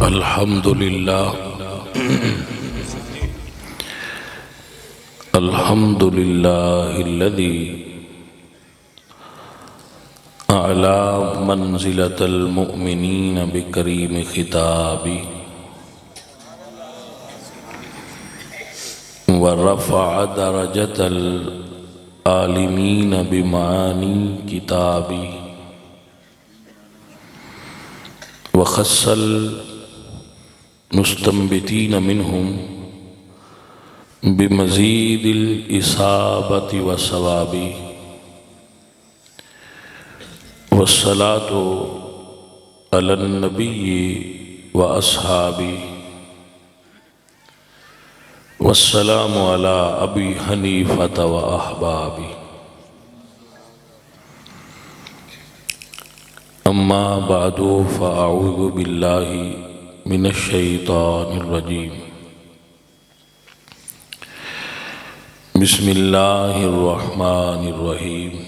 الحمد للہ الحمد للہ الذی اعلی منزلۃ المؤمنین بکریم خطابی ورفع درجۃ العالمین بمعانی کتابی وخص المستنبتین منہم بمزید الإصابة والصواب والصلاة على النبي وأصحابه والسلام على أبي حنيفة وأحبابه أما بعد فأعوذ بالله من الشيطان الرجيم بسم الله الرحمن الرحيم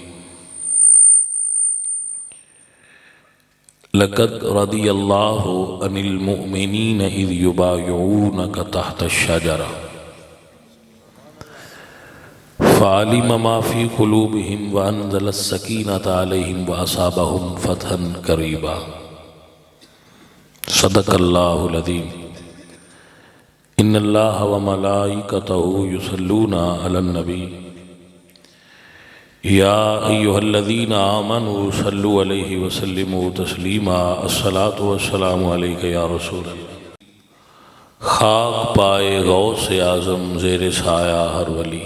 لقد رضي الله عن المؤمنين إذ يبايعونك تحت الشجرة فعلم ما في قلوبهم وأنزل السكينة عليهم وأصابهم فتحا قريبا صدق الله العظيم إن الله وملائكته يصلون على النبي يا أيها الذين آمنوا صلوا عليه وسلموا تسليما الصلاة والسلام عليك يا رسول الله خاک پائے غوث اعظم زیر سایہ ہر ولی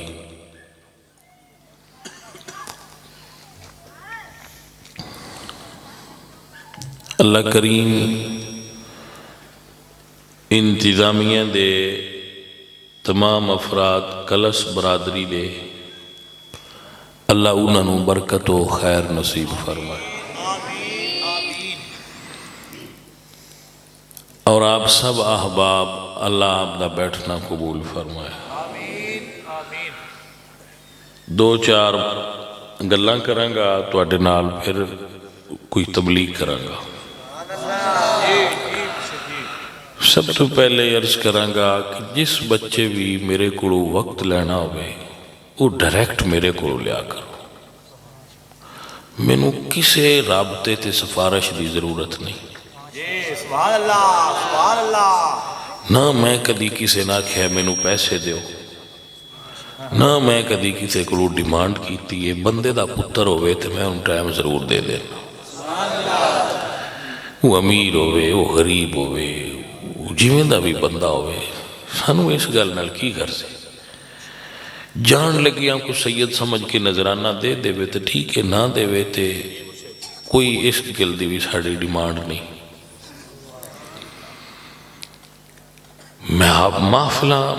اللہ کریم انتظامیہ دے تمام افراد کلس برادری دے اللہ انہوں برکت و خیر نصیب فرمائے اور آپ سب احباب اللہ آپ دا بیٹھنا قبول فرمائے دو چار گلاں کریں گا تو اڈے نال پھر کوئی تبلیغ کریں گا سب تو پہلے عرض کروں گا کہ جس بچے بھی میرے کو وقت لینا ہوئے وہ ڈائریکٹ میرے کو لیا کرو مینوں کسے رابطے تے سفارش دی ضرورت نہیں سبحان اللہ سبحان اللہ نہ میں کدی کسے نہ کہے مینوں پیسے دیو نہ میں کدی کسے کو ڈیمانڈ کیتی ہے بندے دا پتر ہوئے تے میں ان ٹائم ضرور دے دینا وہ امیر ہوئے وہ غریب ہوئے جیویں دا بھی بندہ ہوئے سانو اس گل نال کی کر سے جان لگیاں کو سید سمجھ کے نظرانہ دے دے تے ٹھیک ہے نہ دے تے کوئی اس گل دی بھی ساڑی ڈیمانڈ نہیں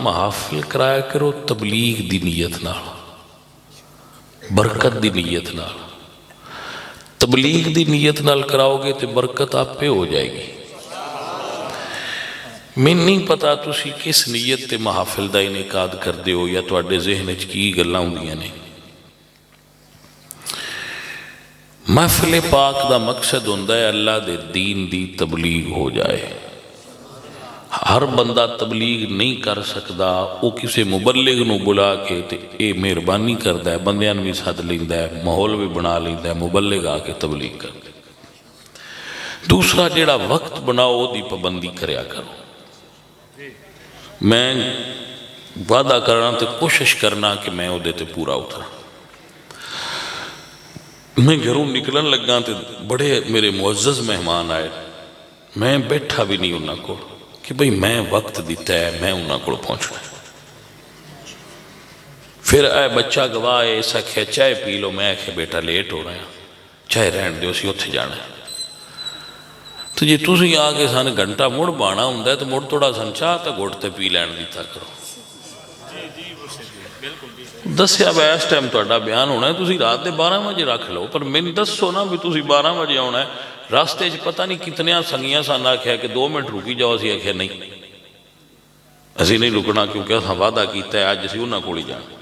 محافل کرایا کرو تبلیغ دی نیت نال برکت دی نیت نال تبلیغ دی نیت نال کراؤ گے تو برکت آپ پہ ہو جائے گی میں نہیں پتا تسی کس نیت تے محافل دا انعقاد کر دے ہو یا تواڈے ذہن وچ کی گلاں ہوندیاں نے محفل پاک دا مقصد ہوندا ہے اللہ دے دین دی تبلیغ ہو جائے ہر بندہ تبلیغ نہیں کر سکدا وہ کسے مبلغ نو بلا کے تے اے مہربانی کردا ہے بندیاں بھی سد لیندا ہے ماحول بھی بنا لیندا ہے مبلغ آ کے تبلیغ کر دے دوسرا جیڑا وقت بناؤ دی پابندی کریا کرو میں وعدہ کرنا تے کوشش کرنا کہ میں وہ دیتے پورا اترا میں گھروں نکلن لگا تے بڑے میرے معزز مہمان آئے میں بیٹھا بھی نہیں انہاں کو کہ بھئی میں وقت دیتا ہے میں انہاں کو پہنچنا ہے پھر اے بچہ گواہ ہے ایسا کہے چائے پی لو میں کہ بیٹا لیٹ ہو رہا ہے چائے رہن دے اسی اتھے جانا ہے تو جی تُسی آگے سانے گھنٹہ مڑ بانا ہوں تو مڑ توڑا سن چاہتا گھوڑتے پی لین دیتا کرو دسیا بے اس ٹائم تو اڈا بیان ہونا ہے تُسی رات دے 12 بجے رکھ لو پر میں دس سو نا بھی تُسی 12 بجے ہونا ہے راستے جو پتہ نہیں کتنے سنگیاں سانا کہا کہ 2 منٹ رکی جاؤ اسی آکھے نہیں اسی نہیں رکنا کیونکہ ہم وعدہ کیتا ہے آج اسی انہاں کوڑی جانا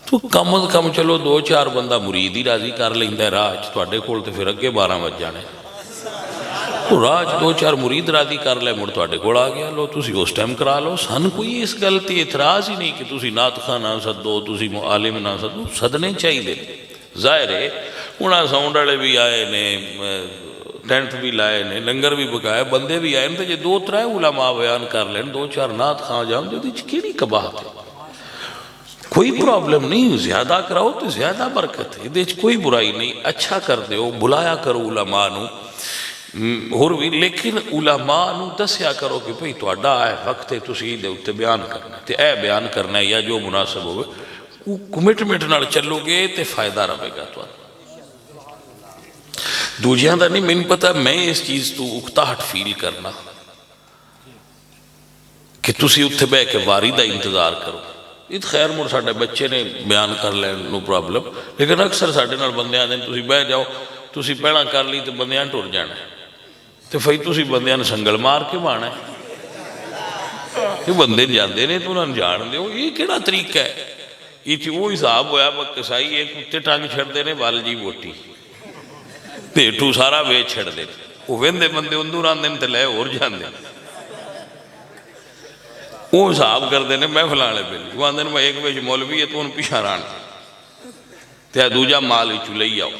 تو کم از کم چلو 2-4 بندہ مرید ہی راضی کر لیندا ہے راہ تو اڈے کول تے پھر اگے 12 بج جانے وہ راج دو چار مرید راضی کر لے مڑ تواڈے کول آ گیا لو تسی اس ٹائم کرا لو سن کوئی اس گل تے اعتراض ہی نہیں کہ تسی نعت خواں نہ سدو تسی عالم نہ سدو سدنے چاہیے ظاہر ہے ہن ساؤنڈ والے بھی آئے نے ٹینٹ بھی لائے نے لنگر بھی پکائے بندے بھی آئے تے جے دو ترے علماء بیان کر لین دو چار نعت خواں جان تے کیڑی قباحت ہے کوئی پرابلم نہیں زیادہ کراؤ تو زیادہ برکت ہے یہ کوئی برائی نہیں اچھا کر دیو بلایا کرو علماء نو اور بھی لیکن علماء نو دسیا کرو کہ بھئی تواڈا ہے وقت ہے تسی دے اوتے بیان کرنا تے اے بیان کرنا ہے یا جو مناسب ہوئے وہ کمٹمنٹ نال چلو گے تے فائدہ رہے گا تو دوجیاں دا نہیں من پتہ میں اس چیز تو اکتاہٹ فیل کرنا کہ تسی اوتے بے کے واری دا انتظار کرو یہ خیر مڑ ساڈے بچے نے بیان کر لین نو پرابلم لیکن اکثر ساڈے نال بندے آندے تسی بہ جاؤ تسی پہلا کر لی تے بندیاں ٹر جانا تے پھر تسی بندیاں نے سنگل مار کے بانا ہے یہ بندے جاندے نے تو انہاں جان دیو یہ کیڑا طریقہ ہے یہ تھی وہ حساب ہویا کسائی ایک کتے ٹانگ چھڑ دے نے وال جی ووٹی پیٹو سارا ویچ چھڑ دے وہ ویندے بندے اندور آندے تے لے اور جاندے وہ حساب کر دینے میں فلانے پہلی وہ آندے میں ایک بیچ مولوی ہے تو ان پیشہ ران تے دوجہ مال ہی چلئی آؤ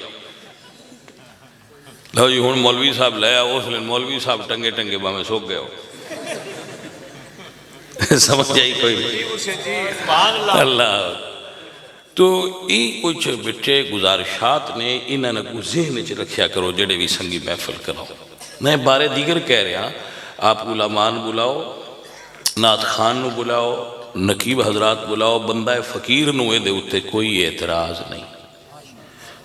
لو جی ہون مولوی صاحب لے آؤ اس لئے مولوی صاحب ٹنگے ٹنگے با میں سوک گئے ہو سمجھ جائی کوئی اللہ تو یہ کچھ بچے گزارشات نے انہوں نے کو ذہن چ رکھیا کرو جڑے بھی سنگی محفل کرو میں بارے دیگر کہہ رہا آپ علماء بلاؤ نعت خان نو بلاؤ نقیب حضرات بلاؤ بندہ فقیر نو دے اتے کوئی اعتراض نہیں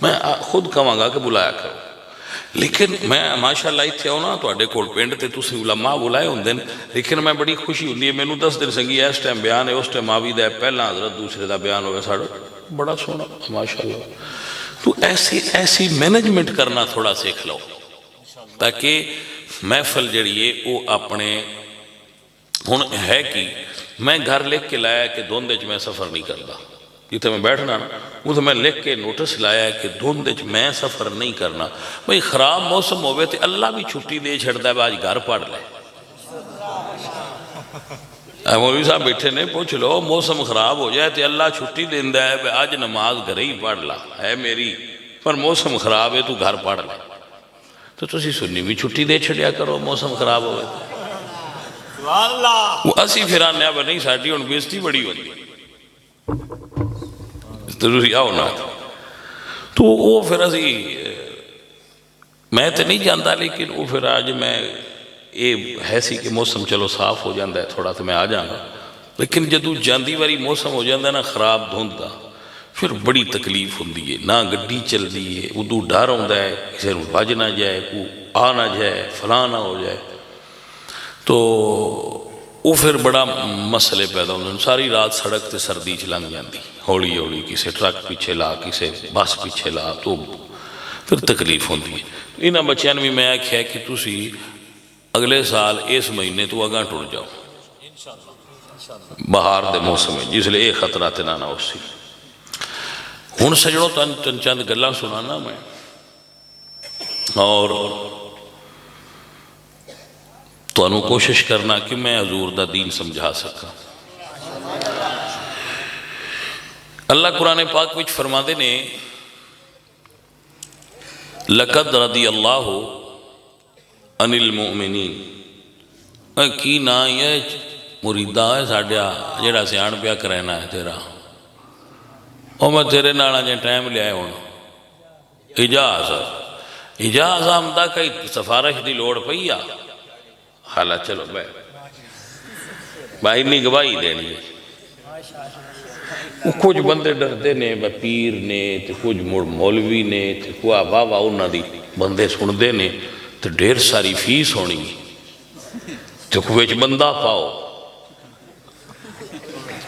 میں خود کہاں گا کہ بلایا کرو لیکن میں ماشاءاللہ اتھے ہوں نا تو اڈے کول پینڈ تے تسی علماء بلائے ہوں دن لیکن میں بڑی خوشی ہوں دی میں نو 10 دن سنگی اس ٹائم بیان ہے اس ٹائم آوی دا ہے پہلا حضرت دوسرے دا بیان ہوئے ساڑھو بڑا سونا ماشاءاللہ تو ایسی مینجمنٹ کرنا تھوڑا سیکھ لو تاکہ محفل جڑیے وہ اپنے ہن ہے کہ میں گھر لکھ کے لایا کہ دھوندے چ میں سفر نہیں کرتا جتے میں بیٹھنا نا وہ تو میں لکھ کے نوٹس لایا کہ دھوندے چ میں سفر نہیں کرنا بھئی خراب موسم ہوئے تھے اللہ بھی چھٹی دے چھڑتا ہے آج گھر پڑھ لے مولوی صاحب بیٹھے نے پوچھ لو موسم خراب ہو جائے تو اللہ چھٹی دیندہ ہے آج نماز گھر ہی پڑھ لا ہے میری پر موسم خراب ہے تو گھر پڑھ لے تو تسی سنی بھی چھٹی دے چھڑیا کرو موسم خراب ہوئے وہ اسی پھرانے اب نہیں ساٹھی ان بیستی بڑی ہوتی تو تسی آؤ نا تو وہ پھر اسی میں تو نہیں جانتا لیکن وہ پھر آج میں یہ ہے سی کہ موسم چلو صاف ہو جاندہ ہے تھوڑا تو میں آ جانا لیکن جدو جاندی واری موسم ہو جاندہ ہے نا خراب دھوندہ پھر بڑی تکلیف ہوندی ہے نہ گڈی چل دی ہے ادو ڈر ہوندہ ہے کسی نے بج نہ جائے کو آ نہ جائے فلاں نہ ہو جائے تو وہ پھر بڑا مسئلے پیدا ہوندے ساری رات سڑک تے سردی چ لنگ جاندی ہولی ہولی کسی ٹرک پیچھے لا کسی بس پیچھے لا تو پھر تکلیف ہوندی ہے انہاں بچیاں بھی میں آکھیا کہ تسی اگلے سال اس مہینے تو اگاں ٹر جاؤ بہار دے موسم ہے جس لئے ایک خطرہ تنانا اسی ہن سجڑوں چند گلاں سنانا میں اور تو انہوں کوشش کرنا کہ میں حضور دا دین سمجھا سکا اللہ قرآن پاک وچ فرما دے نے لَقَدْ رَضِيَ اللَّهُ عَنِ الْمُؤْمِنِينَ کی نا یہ مریدہ ہے ساڑھیا جیڑا سیان پیا کرنا ہے تیرا اور میں تیرے نانا جائیں ٹائم لے آئے ہونا اجاز آمدہ کئی سفارش دی لوڑ پئیا حالا چلو بھائی نہیں گواہی دینی ہے کچھ بندے ڈردے نے پیر نے کچھ مولوی نے کوئی واہ واہ انہاں دی بندے سن دے نے تو ڈیر ساری فیس ہونی تو کوئی بندہ پاؤ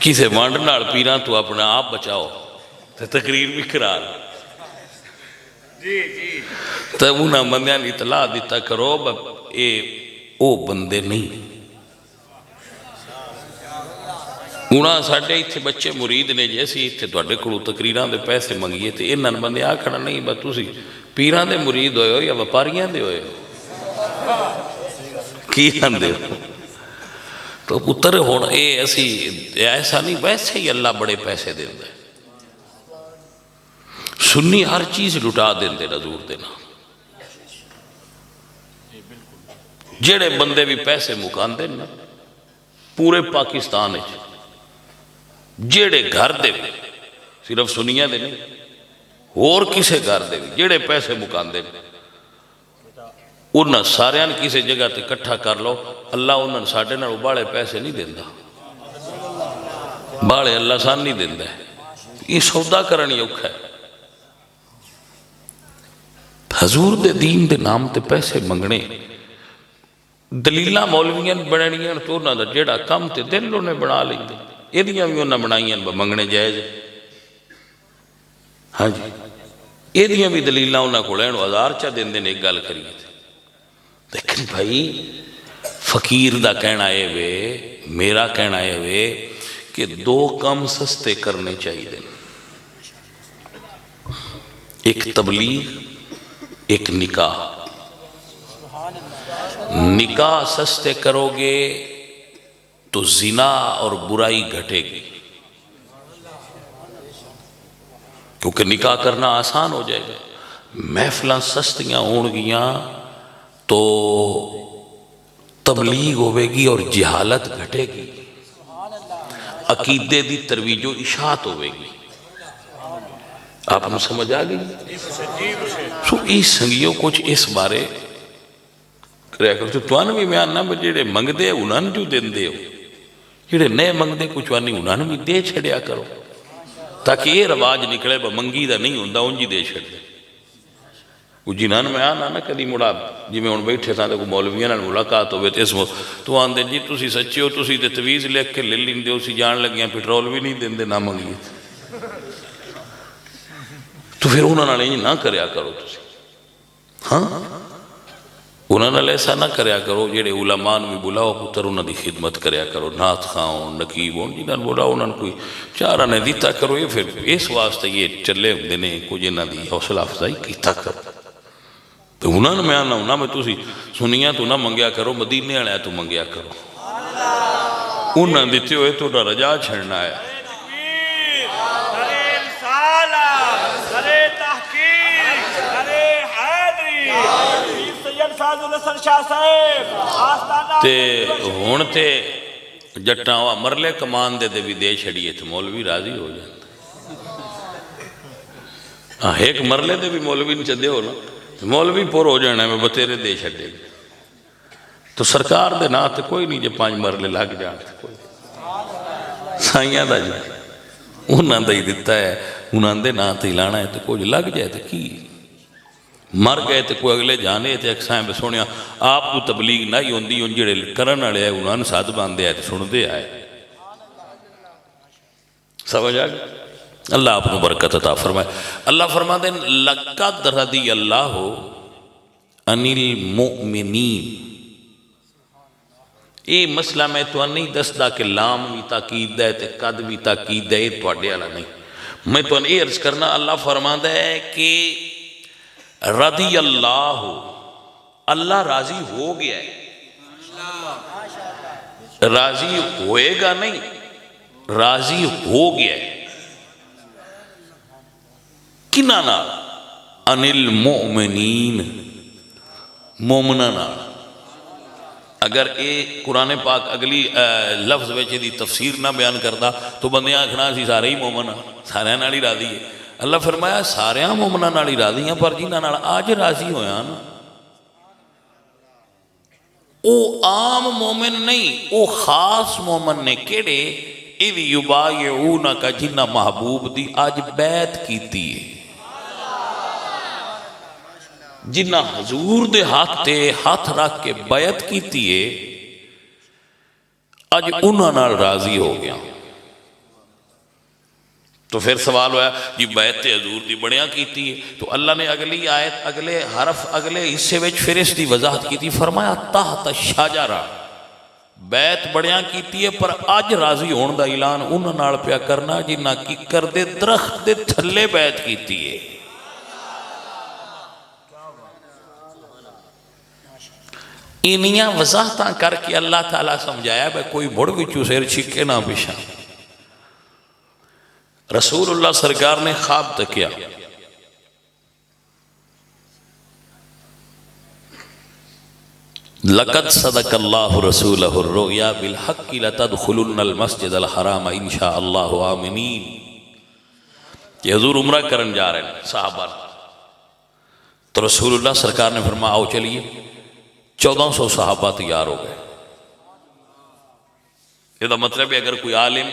کسے وانڈ نال پیران تو اپنا آپ بچاؤ تو تقریر بھی کرا تو انہاں بندیاں اطلاع دیتا کرو اے او بندے نہیں انہاں ساڑھے اتھے بچے مرید نے جیسی اتھے دوڑے کڑو تقریران دے پیسے منگیے تھے انہاں بندے آکھنا نہیں بات تسی پیران دے مرید ہوئے ہو یا وپاریاں دے ہوئے ہو کی آندے ہو تو پتر ہون اے ایسی ایسا نہیں، ویسے ہی اللہ بڑے پیسے دیندے سنی ہر چیز لٹا دیندے حضور دے نام جڑے بندے بھی پیسے مکاندے نا پورے پاکستان جڑے گھر دے بھی صرف سنیاں دے نہیں اور کسے گھر دے بھی جڑے پیسے مکاندے انہاں ساریاں کسی جگہ تے کٹھا کر لو اللہ انہاں ساڑھے نہ باڑے پیسے نہیں دیندہ باڑے اللہ سان نہیں دیندہ یہ سودا کرنی اوکھا ہے حضور دے دین دے نام تے پیسے منگنے دلیلہ مولویاں بنانیاں تو انہاں دا جیڑا کم تے دل انہیں بنا لیں دے یہ دیاں بھی انہاں بنائیاں منگنے جائز ہاں جی یہ دیاں بھی دلیلہ انہاں کو لینو 1000 چا دن دن ایک گال کریے تھے لیکن بھائی فقیر دا کہنا ہے وے میرا کہنا ہے وے کہ 2 کم سستے کرنے چاہیے دیں ایک تبلیغ ایک نکاح نکاح سستے کرو گے تو زنا اور برائی گھٹے گی کیونکہ نکاح کرنا آسان ہو جائے گا محفلیں سستیاں ہون گیاں تو تبلیغ ہوئے گی اور جہالت گھٹے گی عقیدے دی ترویج و اشاعت ہوئے گی آپ نے سمجھ آ گئی سو اس سنگیوں کچھ اس بارے کریا کرو تو آنے بھی میں آنا جڑے منگ دے انہاں جو دن دے ہو جڑے نئے منگ دے کچھ آنی انہاں بھی دے چھڑیا کرو تاکہ یہ رواج نکلے با منگی دا نہیں ہوندہ ان جی دے چھڑ دے وہ جنہاں میں آنا نا کدی مڑا جی میں ان بیٹھے تھا تو مولویاں نے ملاقات ہوئے تھے اس وہ تو آندے جی تسی سچے ہو تسی تے تویز لکھ کے لے لیں دے اسی جان لگیاں پیٹرول بھی نہیں دیں دے نہ منگیے تو پھر انہوں نے نہ کریا کرو تسی ہاں انہوں نے ایسا نہ کریا کرو جیڑے علماء بھی بلاؤ پتر انہوں دی خدمت کریا کرو نات خاؤں نقیب ہوں جنہوں نے بلاؤ انہوں نے کوئی چارہ نے دیتا کرو یہ پھر اس واسطے یہ چلے دینے کچھ انہوں دی حوصلہ افزائی کیتا کرو تو انہوں نے میں آنا انہوں میں تسی سنیاں تو نہ منگیا کرو مدینے آنے تو منگیا کرو انہوں نے دیتے ہوئے تو رجا چھڑنا ہے تے ہون تے جٹاں ہوا مرلے کمان دے بھی دے چھڑیے تو مولوی راضی ہو جاتا ایک مرلے دے بھی مولوی نہیں چندے ہو نا مولوی پور ہو جانا ہے میں بطیرے دے چھڑے تو سرکار دے نا تے کوئی نہیں جے 5 مرلے لگ جاتے کوئی سائیاں دا جی انہاں دا ہی دیتا ہے انہاں دے نا تے لانا ہے تو کوئی لگ جائے تو کی مر گئے تو کوئی اگلے جانے تھے ایک سائیں پہ سنیا آپ کو تبلیغ نہ ہی ہوندی ان جڑے کرن والے انہوں نے ساتھ باندھے آئے تو سن دے آئے سمجھ آ گیا اللہ آپ کو برکت عطا فرمائے اللہ فرما دیں لقد رضی اللہ عن المؤمنین یہ مسئلہ میں تو نہیں دستا کہ لام بھی تاکید ہے تے قد بھی تاکید ہے یہ تو اڈے والا نہیں میں تو یہ عرض کرنا اللہ فرما ہے کہ رضی اللہ اللہ راضی ہو گیا ہے راضی ہوئے گا نہیں راضی ہو گیا ہے کنہ نال ان المؤمنین مومنہ نال اگر اے قرآن پاک اگلی لفظ ویچے دی تفسیر نہ بیان کرتا تو بندے آنکھنا سی سارے ہی مومنہ سارے نالی راضی ہے اللہ فرمایا سارے مومنہ نالی راضی ہیں پر جنہ نال آج راضی ہویا نا او عام مومن نہیں او خاص مومن نے کیڑے اِذْ یُبَایِعُونَکَ جنہ محبوب دی آج بیعت کیتی ہے جنہ حضور دے ہاتھ تے ہاتھ رکھ کے بیعت کیتی ہے آج انہاں نال راضی ہو گیا تو پھر سوال ہوا جی بیعت حضور دی بڑیاں کیتی ہے تو اللہ نے اگلی آیت اگلے حرف اگلے حصے وچ پھر اس دی وضاحت کیتی فرمایا تحت الشجرہ بیعت بڑیاں کیتی ہے پر آج راضی ہون دا اعلان انہاں نال پیا کرنا جنہ کی کر دے درخت دے تھلے بیعت کیتی ہے انیاں وضاحتاں کر کے اللہ تعالیٰ سمجھایا بھائی کوئی مڑ وچوں سیر چھکے نہ پیشا. رسول اللہ سرکار نے خواب تکیا. لقد صدق اللہ رسولہ الرؤیا بالحق لتدخلن المسجد الحرام انشاء اللہ آمنین. یہ حضور عمرہ کرن جا رہے ہیں صحابہ. تو رسول اللہ سرکار نے فرمایا آؤ چلیے. 1400 صحابہ تیار ہو گئے. یہ مطلب ہے اگر کوئی عالم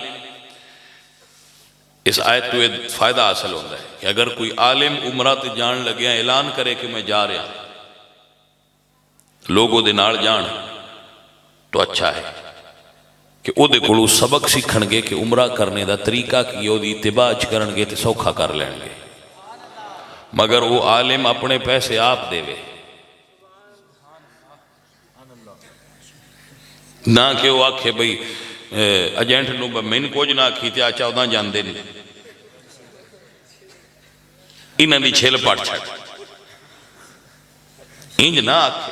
اس آیت تو ایک فائدہ حاصل ہوتا ہے کہ اگر کوئی عالم عمرہ تے جان لگیا اعلان کرے کہ میں جا رہا لوگوں دے نال جان تو اچھا ہے کہ او دے کولوں سبق سیکھن گے کہ عمرہ کرنے دا طریقہ کی او دی اتباع کرن گے تے سوکھا کر لین گے. مگر وہ عالم اپنے پیسے آپ دے وے نہ کہ وہ آکھے بھئی ایجنٹ نو میں کچھ نہ کیتے آ 14 جاندے نہیں انہاں دی چھل پٹ چھڑ انج نہ آکھے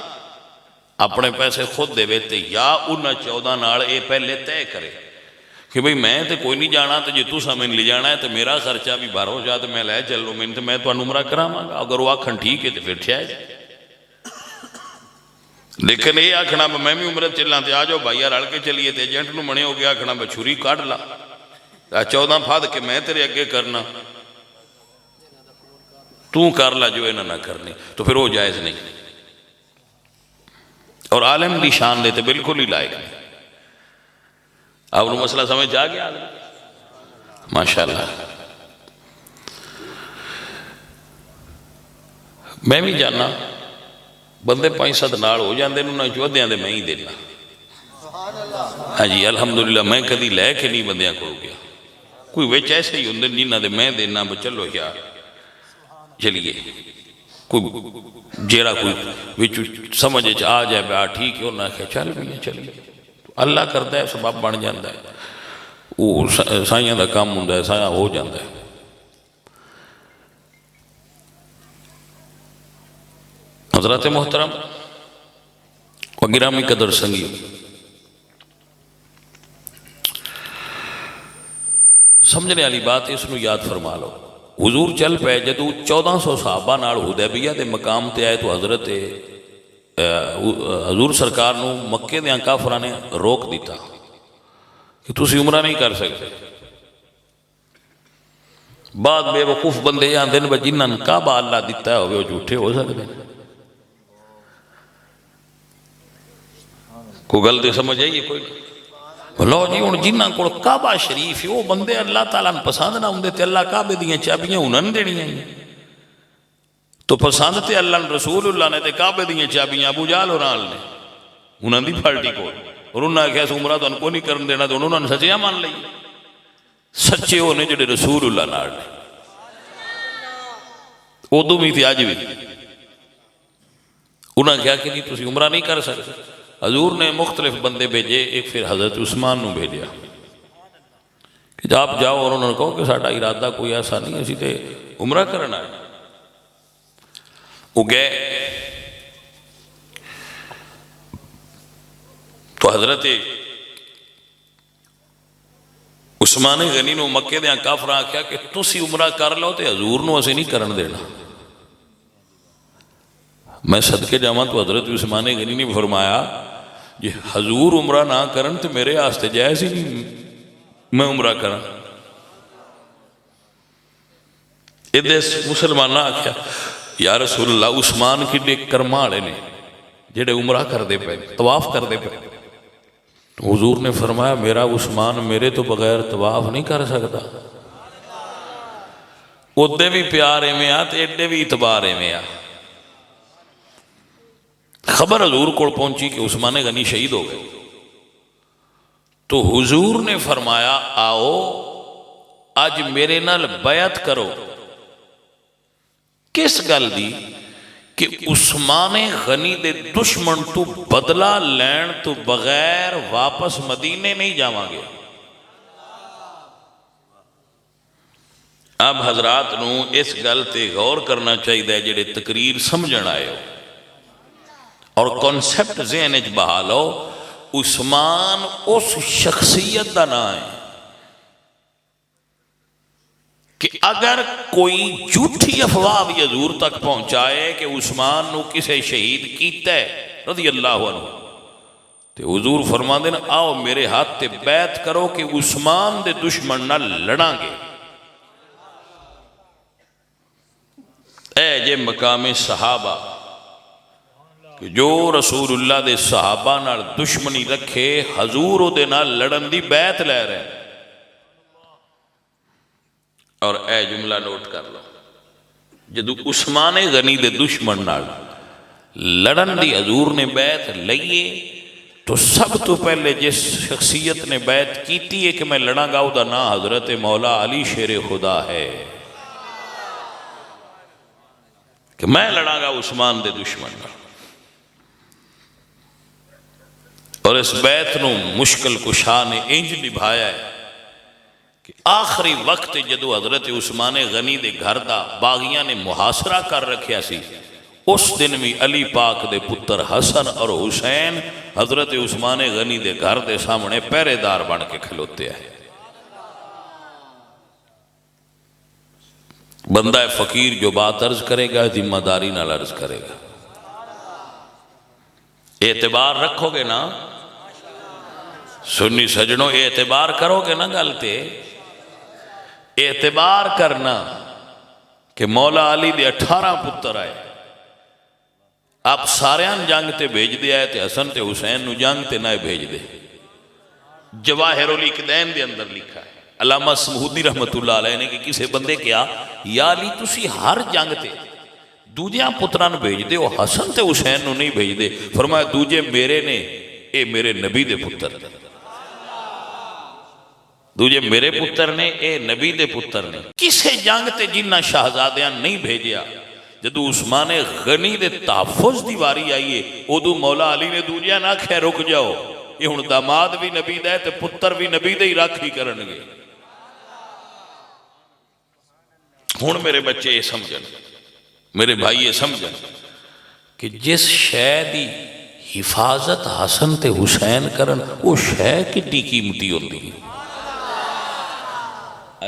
اپنے پیسے خود دے وے تے یا انہاں 14 نال اے پہلے طے کرے کہ بھئی میں تے کوئی نہیں جانا تے جے تساں میں لے جانا ہے تے میرا خرچہ بھی بھر ہو جا تے میں لے چلو میں تے میں تانوں عمرہ کراواں گا. اگر وہ آکھن ٹھیک ہے تے پھر ٹھیک ہے. لیکن یہ آکھنا میں بھی عمرہ چلنا تے آ جاؤ بھائی رل کے چلیے تے ایجنٹ نو بنے ہو گیا آکھنا میں چھری کاٹ لا 14 پھاد کے میں تیرے اگے کرنا تو کر لا جو انہاں نہ کرنی تو پھر وہ جائز نہیں. اور عالم دی شان لیتے بالکل ہی لائق نہیں. آپ نے مسئلہ سمجھ آ گیا ماشاءاللہ. میں بھی جانا بندے 5-7 نال ہو جاندے نوں نہ چودیاں دے میں ہی دینا. ہاں جی الحمدللہ میں کدی لے کے نہیں بندیاں کو گیا. کوئی وچ ایسے ہی ہوندے جنہ دے میں دینا چلو یار چلیے کوئی جیڑا کوئی وچ سمجھ آ جائے بے ٹھیک ہے انہاں کہ چل بھی چلیے اللہ کرتا ہے سبب بن جاتا ہے. وہ سائیاں دا کام ہوندا ہے سایہ ہو جاتا ہے. حضرات محترم و گرامی قدر سنگیو سمجھنے والی بات اس نو یاد فرما لو. حضور چل پے جدو 1400 صحابہ نال حدیبیہ دے مقام تے آئے تو حضرت حضور سرکار نو مکے دے کافراں نے روک دیتا کہ تسی عمرہ نہیں کر سکتے. بعد بے وقوف بندے آندے نے جنہاں کعبہ اللہ دیتا ہے وہ جھوٹے ہو سکتے ہیں. کوئی گل تے سمجھ آئیے کوئی لو جی ہوں جنہاں کو کعبہ شریف ہے وہ بندے اللہ تعالیٰ نے پسند نہ ہوں تے اللہ کعبے دیاں چابیاں انہوں نے دینی ہیں تو پسند تے اللہ رسول اللہ نے تے کعبے دیاں چابیاں ابو جہل اور آل نے انہوں نے پھلٹی کو اور انہوں نے کہا عمرہ تو ان کو نہیں کرن دینا تو انہوں نے سچیاں مان لئی. سچے ہونے جڑے رسول اللہ نال نے ادو بھی تھی آج بھی انہوں نے کہا کہ نہیں تسی عمرہ نہیں کر سکتے. حضور نے مختلف بندے بھیجے. ایک پھر حضرت عثمان نو بھیجیا کہ آپ جاؤ اور انہوں نے کہو کہ ساڈا ارادہ کوئی ایسا نہیں اسی تے عمرہ کرنا ہے. وہ گئے تو حضرت عثمان غنی نو مکے دیاں کافراں آکھیا کہ تسی عمرہ کر لو تے حضور نو اسے نہیں کرن دینا. میں صدقے جاواں تو حضرت عثمان غنی نے فرمایا جی حضور عمرہ نہ کرن تو میرے آستے جائز ہی نہیں میں عمرہ کرن. ادھے مسلمانہ آکھیا یا رسول اللہ عثمان کی ڈیک کرمالے نے جڑے عمرہ کر دے پہ طواف کر دے پہ. حضور نے فرمایا میرا عثمان میرے تو بغیر طواف نہیں کر سکتا. ادھے بھی پیارے میں آ تے ایڈے بھی اتبارے میں آ. خبر حضور کو پہنچی کہ عثمان غنی شہید ہو گئے تو حضور نے فرمایا آؤ آج میرے نال بیعت کرو. کس گل دی کہ عثمان غنی دے دشمن تو بدلہ لین تو بغیر واپس مدینے نہیں جاواں گے. اب حضرات نو اس گل تے غور کرنا چاہیے جڑے تقریر سمجھن آئے ہو. اور کانسیپٹ ذہن وچ بہا لو، عثمان اس شخصیت دا نام ہے کہ اگر کوئی جھوٹی افواہ بھی حضور تک پہنچائے کہ عثمان نو کسے شہید کیتا ہے رضی اللہ عنہ، تو حضور فرما دینا آؤ میرے ہاتھ تے بیعت کرو کہ عثمان دے دشمن نہ لڑاں گے۔ اے جے مقام صحابہ کہ جو رسول اللہ دے صحابہ نال دشمنی رکھے، حضور او دے نال لڑن دی بیعت لے رہے ہیں۔ اور اے جملہ نوٹ کر لو، جدو عثمان غنی دے دشمن نال لڑن دی حضور نے بیعت لئیے، تو سب تو پہلے جس شخصیت نے بیعت کیتی ہے کہ میں لڑاں گا، دا نا حضرت مولا علی شیر خدا ہے، کہ میں لڑاں گا عثمان دے دشمن نال۔ اور اس بیعت نو مشکل کشا نے انج نبھایا ہے کہ آخری وقت جدو حضرت عثمان غنی دے گھر دا باغیاں نے محاصرہ کر رکھیا سی، اس دن بھی علی پاک دے پتر حسن اور حسین حضرت عثمان غنی دے گھر دے سامنے پہرے دار بن کے کھلوتے ہیں۔ بندہ فقیر جو بات عرض کرے گا ذمہ داری نال عرض کرے گا۔ اعتبار رکھو گے نا سنی سجنوں، اعتبار کرو گے نا گل تے، اعتبار کرنا کہ مولا علی دے 18 پتر آئے، آپ ساریان جنگ تے بھیج دے آئے تے حسن تے حسین نو جنگ تے نہ بھیج دے۔ جواہر الاقدین دے اندر لکھا ہے، علامہ سمہودی رحمت اللہ علیہ نے کہ کسے بندے کیا یا علی تسی ہر جنگ تے دوجیاں پتران بھیج دے، وہ حسن تے حسین نو نہیں بھیج دے۔ فرمایا دوجے میرے نے، اے میرے نبی دے پتر، دوجے میرے پتر نے، اے نبی دے پتر نے۔ کسے جنگ تے جنہ شہزادیاں نہیں بھیجیا، جدو عثمان غنی دے تحفظ دی واری آئیے، ادو مولا علی نے دوجیاں نہ کہے رک جاؤ، یہ ہن داماد بھی نبی دے تے پتر بھی نبی دے ہی راکھی کرنگے۔ ہن میرے بچے یہ سمجھن، میرے بھائی یہ سمجھن کہ جس شے دی حفاظت حسن تے حسین کرن، وہ شے کتنی قیمتی ہوندی۔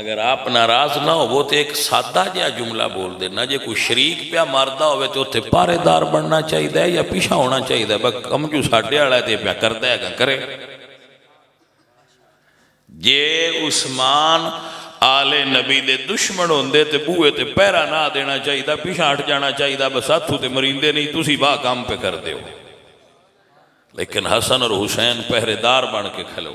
اگر آپ ناراض نہ ہو وہ تو ایک سادہ جہا جملہ بول دینا، جے کوئی شریک پیا ماردہ ہوئے تو اتنے پارے دار بننا چاہیے یا پیچھا ہونا چاہیے، بس کم جو ساڈے والا ہے پیا کرتا ہے گا کرے۔ جے عثمان آل نبی دے دشمن ہوندے تے بوئے تے پیرا نہ دینا چاہیے، پیچھا ہٹ جانا چاہیے، بس ہاتھوں تے مریندے نہیں، تسی باہ کام پہ کر دے ہو۔ لیکن حسن اور حسین پہرے دار بن کے کھلو۔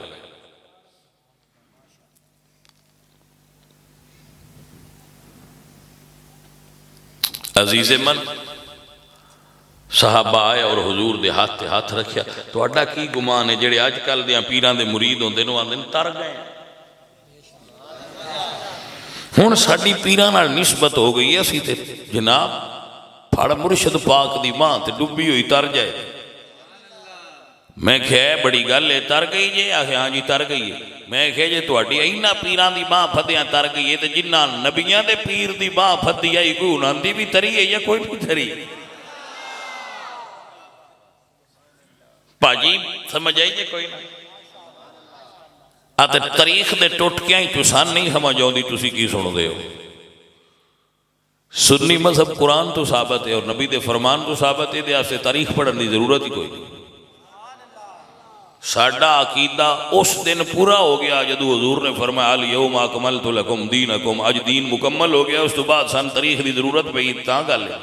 عزیز من صحابہ آئے اور حضور دے ہاتھ رکھیا، تو اڈا کی گمان ہے جڑے آج کل دیاں پیران دے مرید ہوندے نو آندے تر گئے۔ ہن ساڈی پیران نال نسبت ہو گئی ہے، اسی تے جناب پھڑ مرشد پاک دی ماں تے ڈبی ہوئی تر جائے۔ میں کہے بڑی گل ہے، تر گئی جے؟ آخے ہاں جی تر گئی ہے۔ میں کہے جے تواڈی اینا پیران دی ماں پھدیاں تر گئی ہے تے جنہ نبیاں دے پیر دی ماں پھدی آئی، کوئی انہاں دی بھی تری ہے یا کوئی نہیں تری؟ پاجی سمجھ آئی جے کوئی نہ؟ آتے تاریخ دے ٹوٹکیاں ہی تسان نہیں سمجھ آؤں دی، تسی کی سنو دے ہو۔ سنی مذہب قرآن تو ثابت ہے اور نبی دے فرمان تو ثابت ہے، دے آسے تاریخ پڑھن دی ضرورت ہی کوئی نہیں۔ ساڈا عقیدہ اس دن پورا ہو گیا جدو حضور نے فرمایا الیوم اکملت لکم دینکم، اج دین مکمل ہو گیا، اس تو بعد سن تاریخ دی ضرورت پہ تاں گل ہے۔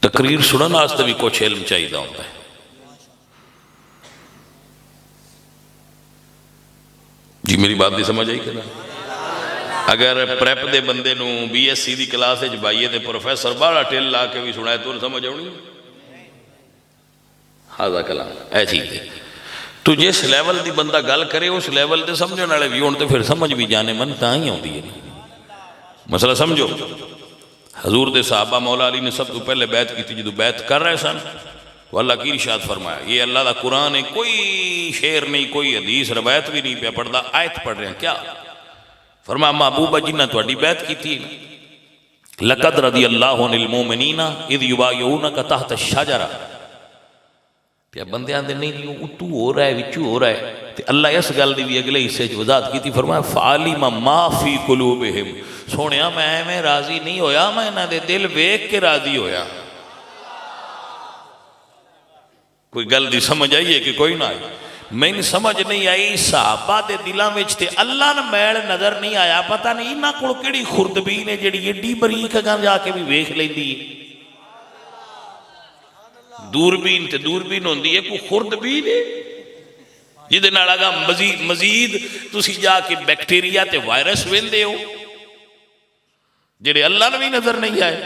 تقریر سنن واسطے بھی کچھ علم چاہیے ہوتا ہے۔ جی میری بات نہیں سمجھ آئی کہ نا؟ اگر پریپ دے بندے نو بی ایس سی دی کلاس ہے بھائیے تے پروفیسر بارا ٹیل لا کے بھی سنائے تو سمجھ آؤں ہاضا کلام ایسی تھی۔ تو جس لیول دی بندہ گل کرے اس لیول دے سمجھنے والے بھی ہونے تو پھر سمجھ بھی جانے من تاں ہی ہوندی ہے۔ مسئلہ سمجھو، حضور دے صحابہ مولا علی نے سب تو پہلے بیعت کی تھی، جدو بیعت کر رہے سن وہ اللہ کی ارشاد فرمایا، یہ اللہ دا قرآن ہے، کوئی شعر نہیں، کوئی حدیث روایت بھی نہیں پہ پڑھتا، آیت پڑھ رہے ہیں۔ کیا فرمایا؟ محبوبہ جنہ تہاڈی بیعت کی تھی لقد رضی اللہ عن المومنین اذ یبایعونک تحت الشجرہ. پیا بندے آندے نہیں جی اتو ہو رہا ہے وچو ہو رہا ہے. تے اللہ اس گل دی بھی اگلے حصے وضاحت کی تھی، فرمایا فعلم ما فی قلوبہم. سونیا میں راضی نہیں ہویا، میں انہاں دے دل ویکھ کے راضی ہویا. کوئی گل دی سمجھ آئی ہے کہ کوئی نہ آئی؟ میں سمجھ نہیں آئی صحابہ دے دلاں وچ تے اللہ نہ میل نظر نہیں آیا. پتہ نہیں انہاں کول کیڑی خوردبین ہے جڑی ایڈی بریک اگاں جا کے بھی ویکھ لیندی ہے. دوربین تے دوربین ہوندی ہے، کوئی خوردبین ہے جہدے نال اگاں مزید تسی جا کے بیکٹیریا تے وائرس ویندے ہو جڑے اللہ نو بھی نظر نہیں آئے.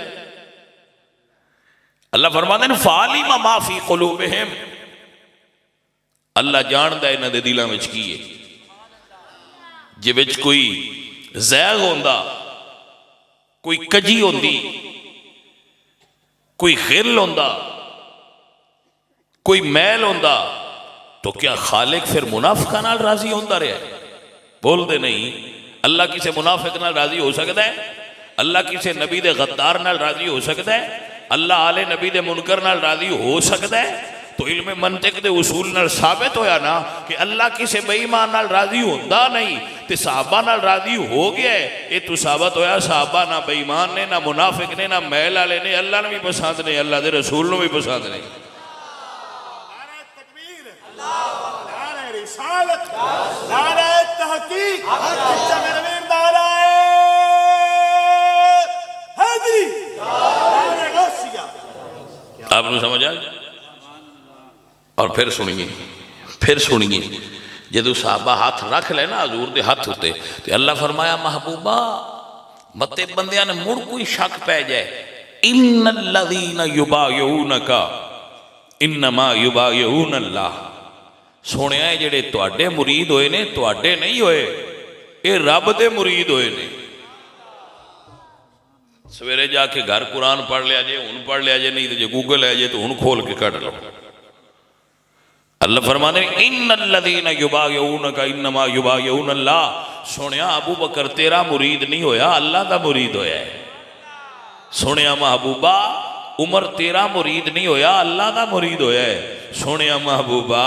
اللہ فرماتے ہیں فعلم ما فی قلوبہم. اللہ جاندا ہے انہاں دے دلاں وچ کی ہے. جے وچ کوئی زیغ ہوندا، کوئی کجی ہوندی، کوئی غل ہوندا، کوئی میل ہوندا، تو کیا خالق پھر منافقہ نال راضی ہوندا رہا ہے؟ بول دے نہیں. اللہ کسے منافق نال راضی ہو سکتا ہے؟ اللہ کسے نبی دے غدار نال راضی ہو سکتا ہے؟ اللہ آلے نبی دے منکر نال راضی ہو سکتا ہے؟ تو علم منطق دے اصول نال ثابت ہویا نا کہ اللہ کسے بے ایمان نال راضی ہوندا نہیں تے صحابہ نال راضی ہو گیا ہے. یہ تو ثابت ہویا صحابہ نہ بے ایمان نے، نہ منافق نے، نہ میل والے نے. اللہ نے بھی پسند نہیں، اللہ دے رسول نے بھی پسند نہیں. نعرہ رسالت، نعرہ تحقیق، میرے ویر نعرہ حیدری، نعرہ غوثیہ. آپ نے سمجھا؟ اور پھر سنیے جدو صحابہ ہاتھ رکھ لے نا حضور دے ہاتھ ہوتے تو اللہ فرمایا محبوبہ متے بندیاں نے مڑ کوئی شک پہ جائے. ان الذین یبایعونک انما یبایعون اللہ. سونے آئے جڑے تواڈے مرید ہوئے نے تواڈے نہیں ہوئے، اے رب دے مرید ہوئے نے. سویرے جا کے گھر قرآن پڑھ لیا جے، ہن پڑھ لیا جے، نہیں تو جے گوگل ہے جے تو ہن کھول کے کٹ لو. اللہ فرمانے ان الذین یبایعونک انما یبایعون اللہ. سنیا ابو بکر تیرا مرید نہیں ہویا، اللہ دا مرید ہویا ہے. سنیا محبوبہ عمر تیرا مرید نہیں ہویا، اللہ دا مرید ہویا ہے. سنیا محبوبہ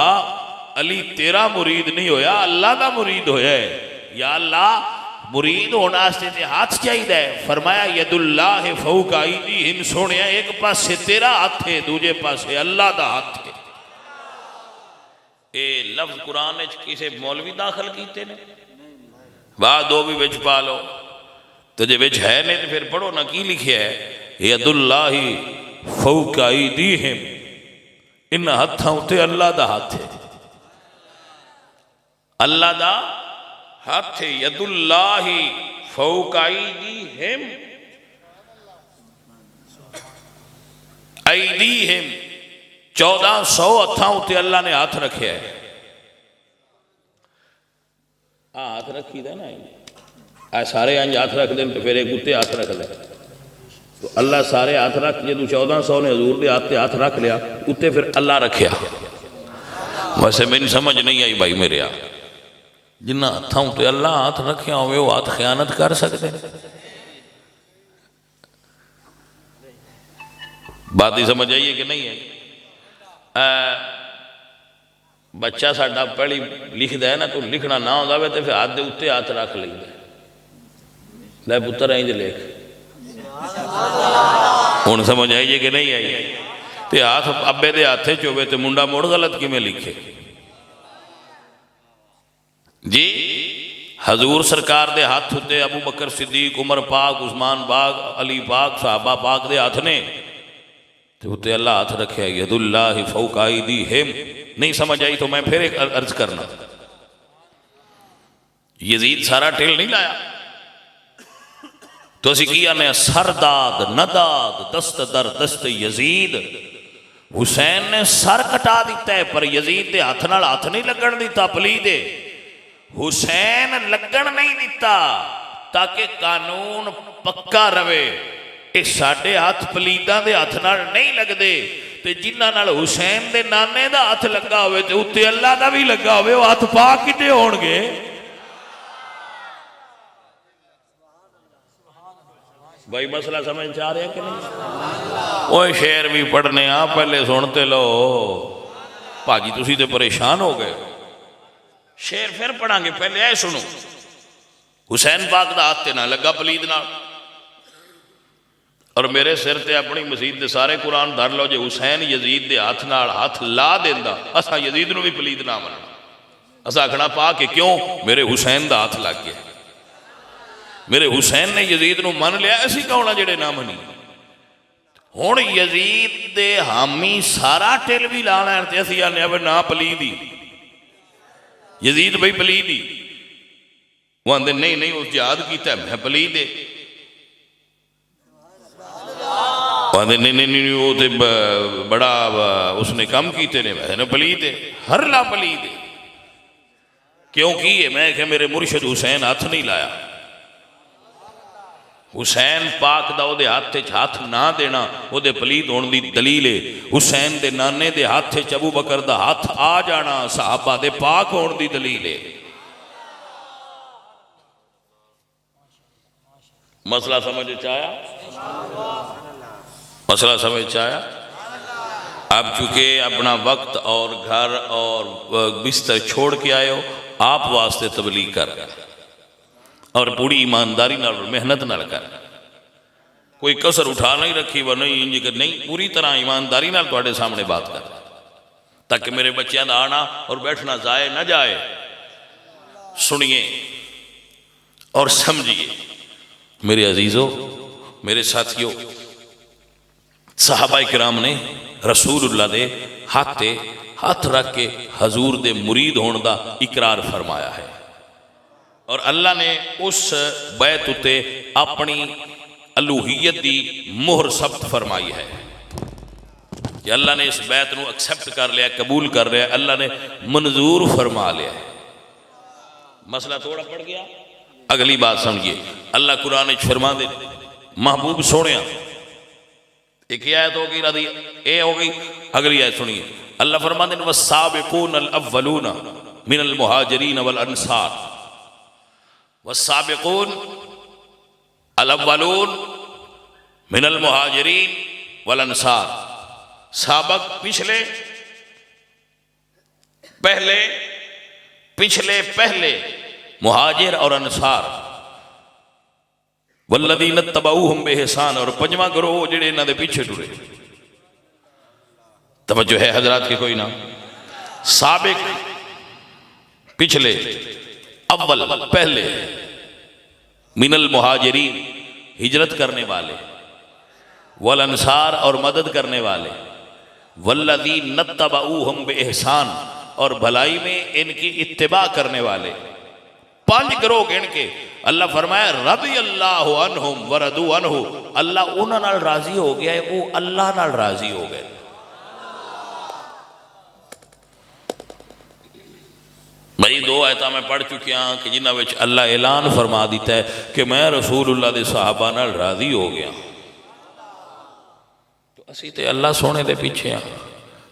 علی تیرا مرید نہیں ہویا، اللہ دا مرید ہویا ہے. یا اللہ مرید ہونا سے تے ہاتھ چاہیے ہے. فرمایا ید اللہ فوق ایدیہم. سنیا ایک پاس سے تیرا ہاتھ ہے، دوجے پاس سے اللہ دا ہاتھ ہے. اے لفظ قرآن کسے مولوی داخل کیتے نے؟ بعد دو بھی وچ پا لو تو جے وچ ہے نہیں تو پھر پڑھو نا کی لکھیا ہے ید اللہ فوق ایدیہم. ان ہاتھاں تے اللہ دا ہاتھ ہے، اللہ دا ہاتھ ہے. ید اللہ فوق ایدیہم، ایدیہم 1400 ہتھاں تے اللہ نے ہاتھ رکھے ہے. ہاتھ رکھی دا نا سارے انج ہاتھ رکھ دیں تو پھر ایک اتنے ہاتھ رکھ لے. تو اللہ سارے ہاتھ رکھ جے تو 1400 نے حضور دے ہاتھ رکھ لیا اتنے پھر اللہ رکھیا. ویسے میں سمجھ نہیں آئی بھائی میرے آ جنہ ہاتھوں تے اللہ ہاتھ رکھیا ہوئے وہ ہاتھ خیانت کر سکتے. بات ہی سمجھ آئیے کہ نہیں ہے؟ بچہ ساڈا پہلی لکھ دے نا تو لکھنا نہ ہوتا ہے تو پھر ہاتھ دے اتنے ہاتھ رکھ لے لے پتر اینج لکھ. ہوں سمجھ آئیے کہ نہیں آئی؟ تو ہاتھ ابے دے ہاتھے چوبے تو منڈا موڑ غلط کی میں لکھے جی. حضور سرکار دے ہاتھ ہوتے ابو بکر صدیق، عمر پاک، عثمان پاک، علی پاک، صحابہ پاک دے ہاتھ نے تو ہوتے اللہ ہاتھ رکھے. ید اللہ فوق ایدیہم. نہیں سمجھ آئی تو میں پھر ایک عرض کرنا. یزید سارا ٹیل نہیں لایا تو اسی کیا نے سرداد نداد دست در دست یزید. حسین نے سر کٹا دیتا ہے پر یزید دے ہاتھ نال ہاتھ نہیں لگن دیتا. پلی دے حسین لگن نہیں دیتا تاکہ قانون پکا رہے. یہ ساڈے ہاتھ پلیداں دے ہاتھ نال نہیں لگدے تے جنہاں نال حسین دے نانے دا ہاتھ لگا ہوئے تے اتنے اللہ دا بھی لگا ہوئے وہ ہاتھ پاک کتے ہون گے؟ بھائی مسئلہ سمجھ آ رہا ہے کہ نہیں؟ وہ شعر بھی پڑھنے پہلے سنتے لو پاجی تسی تے پریشان ہو گئے شعر پھر پڑھاں گے پہلے اے سنو حسین پاک دا ہاتھ تے نہ لگا پلید نال اور میرے سر تے اپنی مسجد دے سارے قرآن دھر لو جے حسین یزید دے ہاتھ نال ہاتھ لا دیندا اسا یزید نو بھی پلید نہ مننا اسا آکھنا پا کہ کیوں میرے حسین دا ہاتھ لگ گیا میرے حسین نے یزید نو من لیا اسی کون جڑے نہ منی ہن یزید دے حامی سارا ٹل بھی لا لین تے اسی آنے اب نہ پلیدی یزید بھائی پلیدی وہ آندے نہیں اس جہاد کیتا ہے میں پلیدے وہ آندے نہیں وہ تے بڑا اس نے کم کیتے نے میں پلیدے ہر لا پلیدے کیوں کیے میں کہ میرے مرشد حسین ہاتھ نہیں لایا حسین پاک دا او دے ہاتھ ہاتھ نہ دینا او دے پلید ہون دی دلیل ہے حسین دے نانے دے ہاتھ ابو بکر دا ہاتھ آ جانا صحابہ دے پاک ہون دی دلیل ہے مسئلہ سمجھ چاہیا مسئلہ سمجھ آیا اب چونکہ اپنا وقت اور گھر اور بستر چھوڑ کے آئے ہو آپ واسطے تبلیغ کر رہے اور پوری ایمانداری نال محنت نال کر کوئی کسر اٹھا نہیں رکھی وہ نہیں پوری طرح ایمانداری نال تواڈے سامنے بات کر تاکہ میرے بچیاں دا آنا اور بیٹھنا ضائع نہ جائے سنیے اور سمجھیے میرے عزیزوں میرے ساتھیوں صحابہ کرام نے رسول اللہ دے ہاتھ رکھ کے حضور دے مرید ہون دا اقرار فرمایا ہے اور اللہ نے اس بیعت اتے اپنی الوہیت دی مہر ثبت فرمائی ہے کہ اللہ نے اس بیعت نو ایکسپٹ کر لیا قبول کر لیا اللہ نے منظور فرما لیا مسئلہ تھوڑا پڑ گیا اگلی بات سمجھئے اللہ قرآن فرما دے محبوب سوڑیاں ایک آیت ہوگی رضی اے ہوگی اگلی آیت سنیے اللہ فرما دے والسابقون الاولون من المہاجرین والانصار والسابقون الاولون من المہاجرین والانصار سابق پہلے مہاجر اور انصار والذین اتبعوہم بإحسان اور پنجواں گروہ جڑے انہاں دے پیچھے ٹرے توجہ ہے حضرات کے کوئی نہ سابق پچھلے اول پہلے من المہاجرین ہجرت کرنے والے والانصار اور مدد کرنے والے والذین اتبعوہم بإحسان اور بھلائی میں ان کی اتباع کرنے والے 5 گروہ گن کے اللہ فرمایا رضی اللہ عنہم وردو عنہ اللہ انہاں نال راضی ہو گیا ہے وہ اللہ نال راضی ہو گئے بھائی 2 آیتاں میں پڑھ چکی ہاں کہ جنہاں وچ اللہ اعلان فرما دیتا ہے کہ میں رسول اللہ دے صحابہ نال راضی ہو گیا تو اسی تے اللہ سونے دے پیچھے ہاں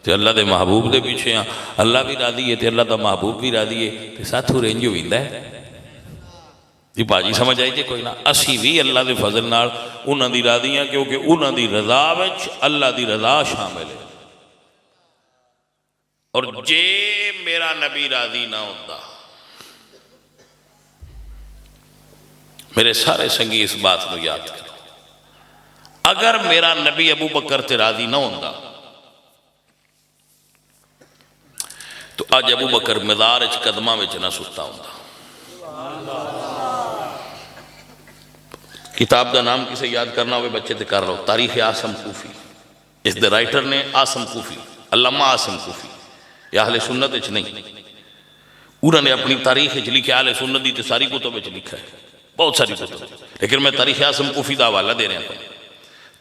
تے اللہ دے محبوب دے پیچھے ہاں اللہ بھی راضی ہے تے اللہ دا محبوب بھی راضی ہے تے ساتھو رینج ہویندا ہے جی باجی سمجھ آئی جی کوئی نہ اسی بھی اللہ دے فضل نال انہاں دی راضی ہیں کیونکہ انہاں دی رضا وچ اللہ دی رضا شامل ہے اور جے میرا نبی راضی نہ ہوتا میرے سارے سنگی اس بات کو یاد کرو اگر میرا نبی ابو بکر تے راضی نہ ہوتا تو آج ابو بکر مزار وچ قدماں وچ نہ ستا ہوتا کتاب دا نام کسے یاد کرنا ہوئے بچے تے کر رہا ہو تاریخ عاصم کوفی اس دے رائٹر نے عاصم کوفی علامہ عاصم کوفی یا اہل سنت اچھ نہیں انہوں نے اپنی تاریخ اچھ لکھا اہل سنت دی تے ساری کتب اچھ لکھا ہے بہت ساری کتب لیکن میں تاریخ عاصم کوفی دا حوالہ دے رہے ہیں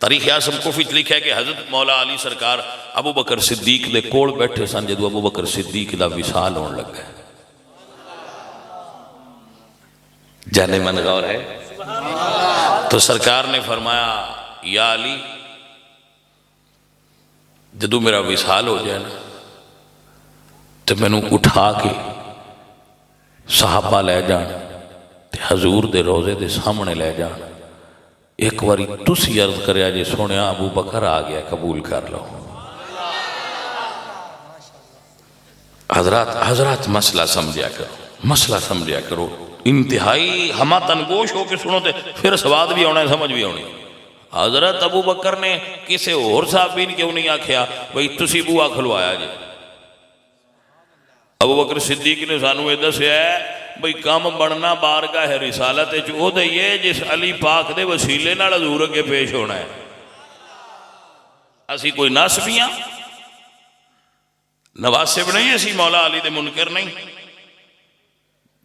تاریخ عاصم کوفی اچھ لکھا ہے کہ حضرت مولا علی سرکار ابو بکر صدیق دے کوڑ بیٹھے سن جدو ابو بکر صدیق دا وصال ہون لگ گئے جانے من غور ہے تو سرکار نے فرمایا یا علی جدو میرا وصال ہو جائے نا تو میں نے اٹھا کے صحابہ لے جان تے حضور دے روزے دے سامنے لے جان ایک واری تسی عرض کریا جے سونیا ابو بکر آ گیا قبول کر لو. حضرات مسئلہ سمجھا کرو، مسئلہ سمجھا کرو، انتہائی ہما تنگوش ہو کے سنو تے پھر سواد بھی ہونا ہے، سمجھ بھی ہونی. حضرت ابو بکر نے کسے اور صحابی نے کیوں نہیں آکھیا بھئی تسی بوا کھلوایا جے. ابو بکر صدیق نے سانو یہ دسیا ہے بھئی کام بڑھنا بارگاہ ہے رسالت چو دئیے جس علی پاک دے وسیلے نال حضور کے پیش ہونا ہے. اسی کوئی ناسبیاں نواسب نہیں، اسی مولا علی دے منکر نہیں،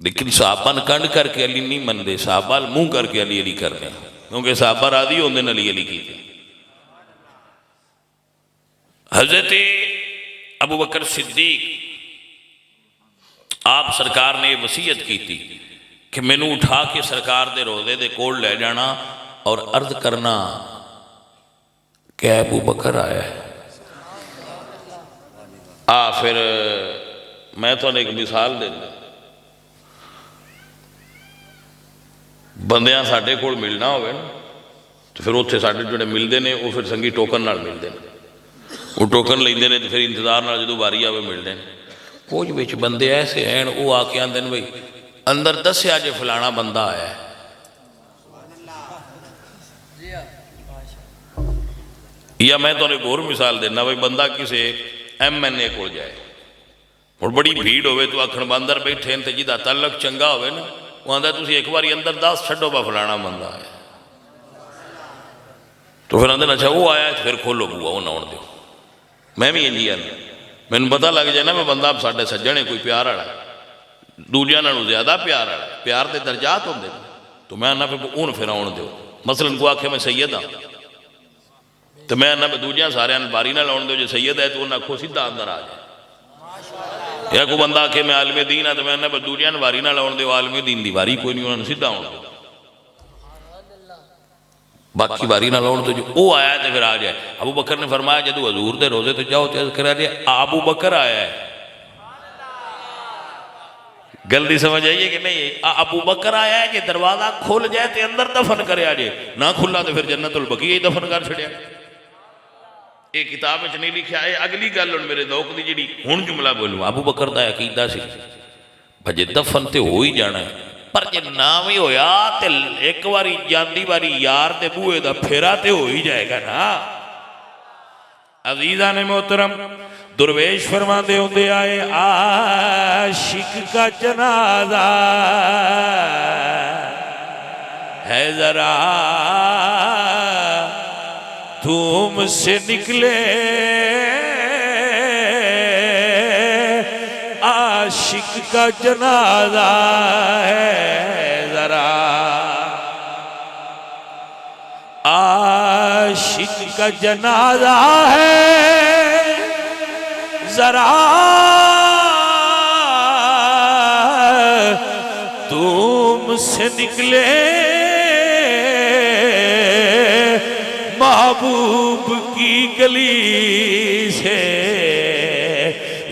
لیکن صحابہ کنڈ کر کے علی نہیں من دے، صحابہ منہ کر کے علی علی کر دیں، کیونکہ صحابہ راضی ہوندے علی علی کی تھے. حضرت ابو بکر صدیق آپ سرکار نے وصیت کی تھی کہ میں نو اٹھا کے سرکار دے روضے دے کول لے جانا اور عرض کرنا کہ ابو بکر آیا ہے. پھر میں تو ایک مثال دینا، بندیاں ساڈے کول ملنا ہوئے نا تو پھر اتنے ساڈے جڑے ملتے ہیں وہ پھر سنگی ٹوکن نال ملتے ہیں، وہ ٹوکن لیندے نے تو پھر انتظار نال جدوں واری آوے ملتے ہیں. کچھ بچ بندے ایسے ہیں وہ آ کے آندے بھائی اندر دسیا جے فلانا بندہ آیا ہے. یا میں تو ایک اور مثال دینا، بھائی بندہ کسے ایم این اے کو جائے اور بڑی بھیڑ ہوئے تو آکھن باندر بیٹھے ہیں تے جدہ تعلق چنگا ہوئے نا وہ آندہ تسی ایک باری اندر 10 چھڑو با فلانا بندہ آیا. تو پھر آندے اچھا وہ آیا ہے پھر کھولو بوا وہ نہ دیو. میں بھی انجی آنے میں نے پتہ لگ جائے نا میں بندہ اب ساڑھے سجنے کوئی پیار آڑا ہے، دوجہ نہ زیادہ پیار آڑا ہے، پیار دے درجات ہوں دے تو میں آنا پھر اون پھر آن دیو. مثلا کو آکھے میں سید ہاں تو میں آنا پھر دوجہ سارے آن باری نہ لاؤن دیو جو سید ہے تو انہا کھو سیدھا اندر آ جائے. یا کو بندہ آکھے میں عالم دین ہاں تو میں آنا پھر دوجہ نے باری نہ لاؤن دیو عالم دین دی باری کوئی نہیں انہوں نے سیدھا آن دیو. باقی باری نہ لاؤن تو جو وہ آیا ہے تو پھر آ جائے. ابو بکر نے فرمایا جدو حضور دے روزے تو جاؤ تو کرا دیا ابو بکر آیا ہے. گلدی سمجھ آئیے کہ نہیں ابو بکر آیا ہے کہ دروازہ کھول جائے تو اندر دفن کرے آ جائے، نہ کھلا تو پھر جنت البقیع ہی دفن کر چھڑیا. ایک کتاب میں نہیں لکھا ہے اگلی گل ان میرے دوک دی جڑی ہن جملہ بولوں ابو بکر دا عقیدہ سی بھجے دفن تے ہو ہی جانا ہے پر جے نام ہی ہویا تے ایک واری جاندی واری یار تے بوئے دا پھیرا تے ہو ہی جائے گا نا. عزیزان محترم درویش فرما دے ہوندے آئے عاشق کا جنازہ ہے ذرا تم سے نکلے، عاشق کا جنازہ ہے ذرا، عاشق کا جنازہ ہے ذرا تم سے نکلے، محبوب کی گلی سے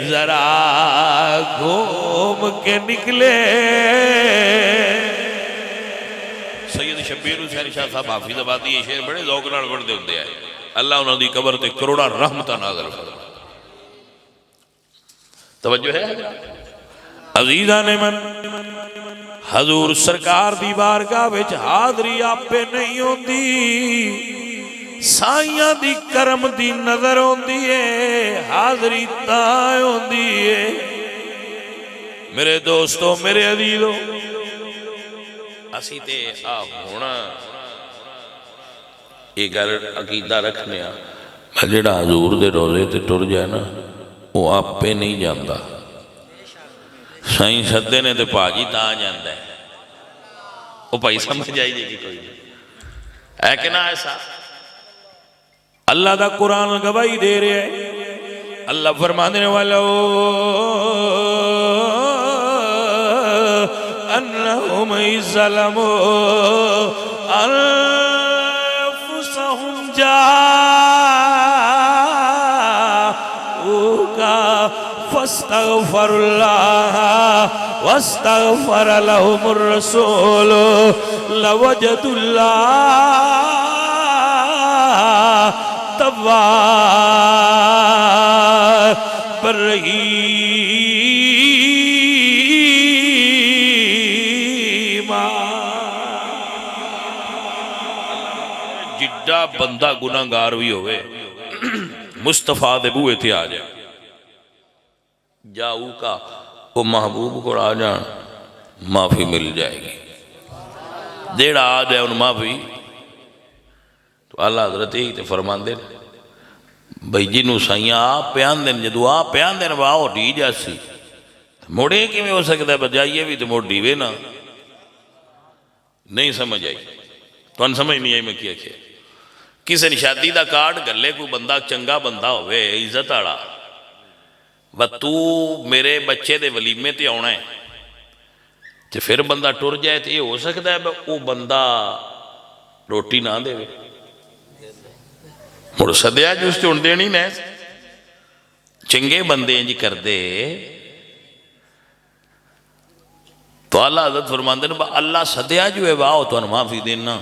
ذرا گھوم کے نکلے. سید شبیر حسین شاہ صاحب حافظ آبادی یہ شعر بڑے ذوق نال پڑھدے ہوندے ہیں. اللہ انہوں دی قبر تے کروڑا رحمتاں نازل فرمائے. توجہ ہے عزیزان من حضور سرکار دی بارگاہ وچ حاضری آپے نہیں ہوندی، سائیاں دی کرم دی نظر ہوندی ہے، حاضری تاں ہوندی ہے. میرے دوستو میرے عزیزو اسی تے ہونا یہ گل عقیدہ رکھنے میں جڑا حضور دے روزے تے ٹر جائے نا وہ آپ پہ نہیں جاندا، سائیں سدے نے تے پاجی تاں جاندا ہے. وہ بھائی سمجھ جائیے کہ کوئی ہے کہ نہ ایسا. اللہ دا قرآن گواہی دے رہے ہیں. اللہ فرمانے والا انہم ظلموا انفسہم جاؤکا فاستغفر اللہ واستغفر لهم الرسول لوجد اللہ غفار برحیم جڈا بندہ گناہگار بھی ہوئے مصطفیٰ دے بوئے تھے آ جائے جاؤ کا وہ محبوب کو آ جان معافی مل جائے گی دیڑا آ جائے ان معافی تو اللہ حضرت ہی تے فرمان دے بھئی جنہوں سائیاں آپ پیان دیں جدو آپ پیان دیں واؤ ڈی جاسی موڑے کی میں ہو سکتا ہے بجائیے بھی تو موڑ ڈیوے نا نہیں سمجھ آئی تو ان سمجھ نہیں آئی میں کیا کسی نے شادی دا کارڈ گلے کو بندہ چنگا بندہ ہوئے عزت آڑا و تو میرے بچے دے ولیمے تے آنا ہے تو پھر بندہ ٹر جائے تو یہ ہو سکتا ہے وہ بندہ روٹی نہ دے مڑ سدیا جو اس چون دینی نہیں چنگے بندے جی کر دے تو اللہ حضرت فرماندے نے اللہ سدیا جو ہے واؤ تو ان معافی دینا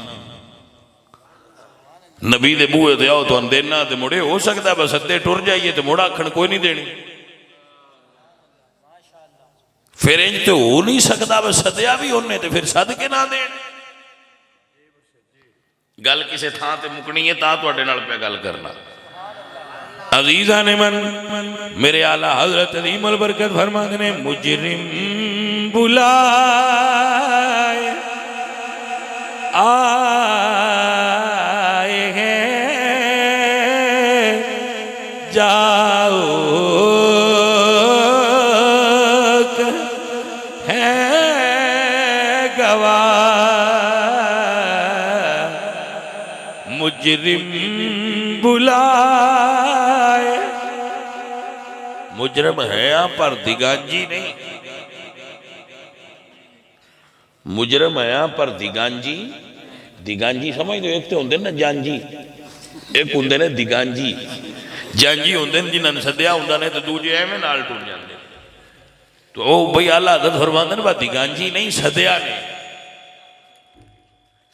نبی دے بوئے دے آؤ تو ان دینا تو مڑے ہو سکتا ہے بس سدے ٹر جائیے تو مڑا کھڑ کوئی نہیں دینی پھر انج تو ہو نہیں سکتا بس سدیا بھی ہونے تو پھر صد کے نہ دین گل کسے تھا تے مکنی ہے تا تو اٹھے نال پہ گل کرنا عزیزان من میرے اعلیٰ حضرت عظیم البرکت فرما دینے مجرم بلائے آئے ہیں جاؤ ہے گواہ مجرم بلائے مجرم ہے آپ پر دیگانجی نہیں مجرم ہے آپ پر دیگانجی دیگانجی سمجھ دو ایک تے ہوندے نا جانجی ایک ہوندے نے دیگانجی جانجی ہوندے جنہاں نے سدیا ہوندہ نے تو دوجے میں نال ٹوٹ جاندے تو او بھئی اللہ حضرت فرماندے نے دیگانجی نہیں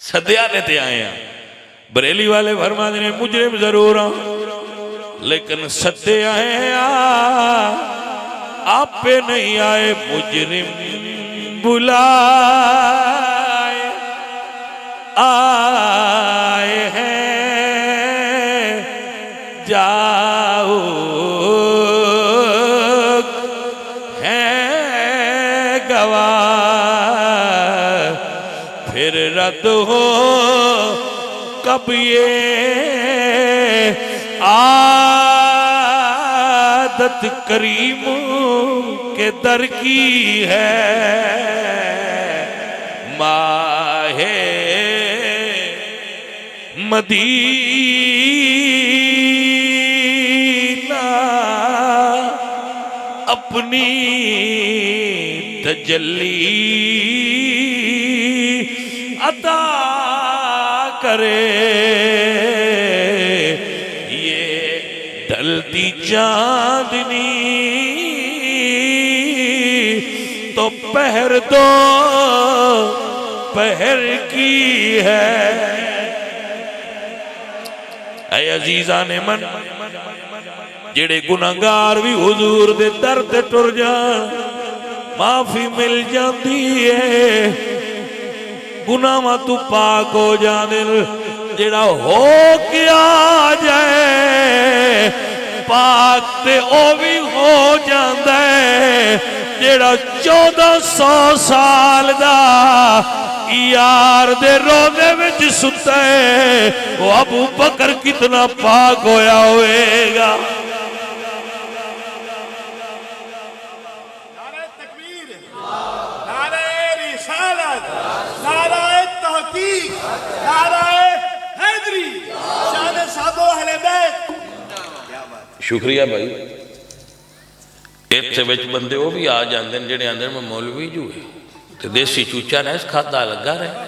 سدیا نے تے آئے ہیں بریلی والے فرماندے نے مجرم ضرور ہوں لیکن سدے آئے ہیں آپ پہ نہیں آئے مجرم بلائے آئے ہیں جاؤ ہیں گواہ پھر رد ہو کب یہ عادت کریم کے در کی ہے ماہ مدینہ اپنی تجلی عطا کرے یہ ڈلتی چاندنی تو پہر دو پہر کی ہے اے عزیزان من جڑے گناہگار بھی حضور دے در تے ٹر جان معافی مل جاندی ہے گناہ تو پاک ہو جانے جڑا ہو کے آ جائے پاک تے او بھی ہو جاندے جڑا 1400 سال دا یار دے رونے وچ ستا ہے وہ ابو بکر کتنا پاک ہویا ہوئے گا نعرہ تکبیر نعرہ رسالت نعرہ تحقیق نعرہ حیدری شان صاحب و اہل بیت شکریہ بھائی ایتھے وچ بندے وہ بھی آ جاندے جڑے اندر میں مولوی جو ہے تو دیسی چوچا نے اس کھاتا لگا رہے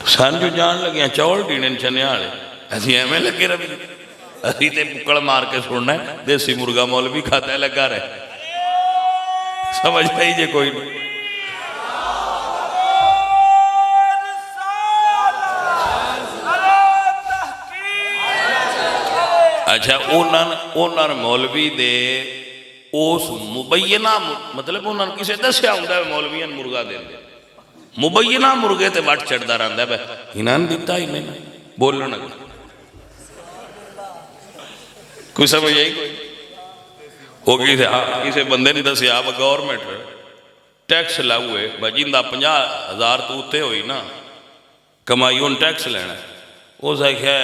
سان جو جان لگے ہیں چاول ڈینن چنے آلے ایسی ایمیں لگے رہے ایسی تے پکڑ مار کے سننا ہے دیسی مرگا مولوی کھاتا لگا رہے سمجھ پائی جے کوئی نہیں اچھا انہوں مولوی دے اس مبینہ مطلب انہوں نے کسی دسیا ہوتا ہے مولوی مرغا دے مبینہ مرغے تے وٹ چڑھتا رہتا ہے انہوں نے دیتا ہی نہیں بولنا کوئی سمجھ آئی کوئی وہ کسی بندے نے دسیا آپ گورنمنٹ ٹیکس لاؤ ہے بھائی جن 50,000 تو اتنے ہوئی نا کمائی ان ٹیکس لینا اس آخیا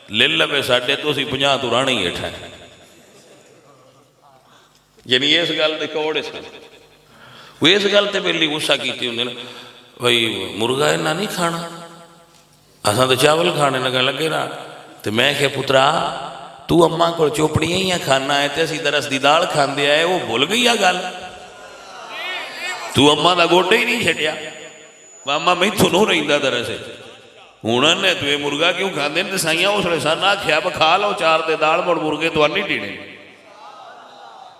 لے لوے ساڈے تو اسی 50 تو رانا ہی ہٹا یعنی اس گل کے کوڑ اس وہ اس گل تے پہلی غصہ کیتی ہوں بھائی مرغا اینا نہیں کھانا اساں تو چاول کھانے لگے نا تو میں کہ پترا تو اماں کو چوپڑیاں ہی کھانا ہے تے اسی درس دی دال کھاندے آئے وہ بھول گئی گل تو اماں دا گوٹے ہی نہیں چھڈیا اماں میں تو نو رہندا درس ہوں نے تو یہ مرغا کیوں کھاندے تے سائیاں اس نے سن آکھیا کھا لو چار دے دال مڑ مرغے تو نہیں ٹینے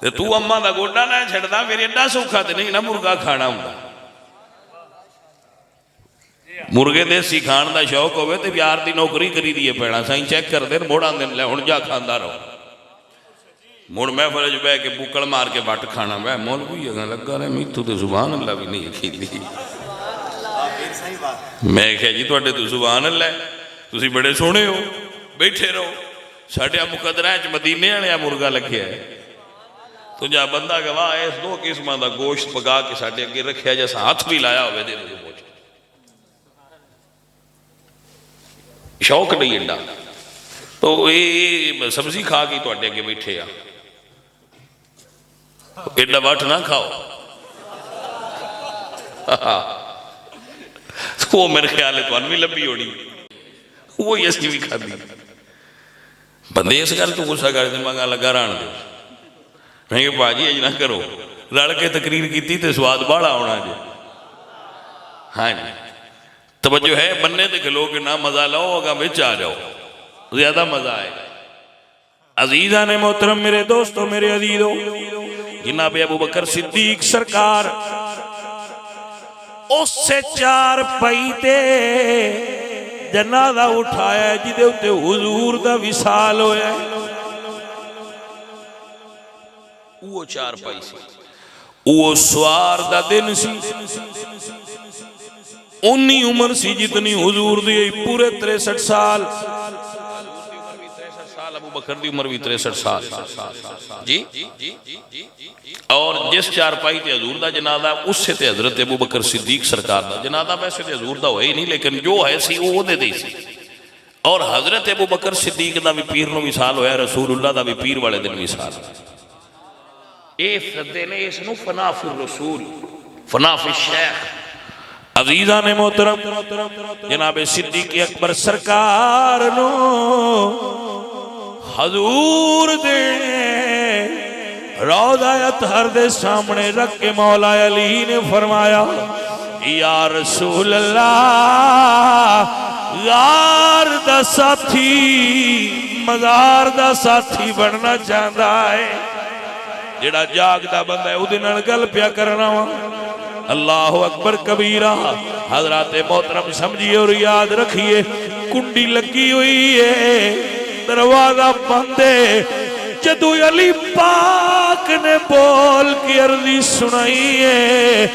تے تو اماں دا گوٹا نہ چھڈدا پھر ایڈا سوکھا تے نہیں نا مرغا کھانا ہوندا مرغے دیسی کھان دا شوق ہوئے تے یار دی نوکری کری دیئے پیڑا سائیں چیک کر دیں موڑا دن لے ہن جا کھاندا رہو مڑ میں فرج بے کے بکڑ مار کے بٹ کھانا بے مولوی اگاں لگا رہے میتھو تے سبحان اللہ بھی نہیں یقین دی میں کہا جی تو اڈے تو سبحان اللہ تسی بڑے سونے ہو بیٹھے رہو ساڑھے مقدرہ چ مدینے والے مرغا لگیا ہے تو جا بندہ گواہ ہے اس 2 قسمہ دا گوشت پکا کے ساڑھے اگے رکھیا جیسا ہاتھ بھی لایا ہوئے دے دے پوچھ شوق نہیں انڈا تو یہ سبزی کھا کے تو اڈے اگے بیٹھے ہیں ایڈا واٹ نہ کھاؤ وہ میرے خیال ہے تو انوی لبی ہوڑی وہ یہ سی بھی کھا دی بندے اس گل تو غصہ کر دیں مانگا لگا ران دے میں کہ باجی اج نہ کرو رڑ کے تقریر کیتی تے سواد باڑا ہونا جی ہاں جی توجہ ہے بننے تے کھلو کہ نہ مزہ لاؤ اگا بچ آ جاؤ زیادہ مزہ آئے گا عزیزان محترم میرے دوستو میرے عزیزو جناب ابو بکر صدیق سرکار اس سے 4 پائی تے جنازہ اٹھایا ہے جدے ہوتے حضور دا وصال ہویا ہے وہ 4 پائی سی وہ سوار دا دن سی انہی عمر سی جتنی حضور دی پورے 63 سال ابو بکر دی عمر بھی 63 سال جی اور جس 4 پائی تے حضور دا جنازہ اس سے تے حضرت ابو بکر صدیق سرکار دا جنازہ ویسے تے حضور دا ہوئے ہی نہیں لیکن جو ہے سی وہ دے دی سی اور حضرت ابو بکر صدیق دا بھی پیر نو وصال ہویا رسول اللہ دا بھی پیر والے دن وصال اے فردے نے اس نو فنا فی الرسول فنا فی الشیخ عزیزان محترم جناب صدیق اکبر سرکار نو حضور دے روضہ اطہر دے سامنے رکھ کے مولا علی نے فرمایا یا رسول اللہ غار دا ساتھی مزار دا ساتھی بننا چاہتا ہے جڑا جاگ دا بندہ ہے ادھنال گل پیا کرنا ہوا اللہ اکبر کبیرہ حضرات محترم سمجھئے اور یاد رکھئے کنڈی لگی ہوئی ہے دروازہ بندے جدو علی پاک نے بول کی عرضی سنائی ہے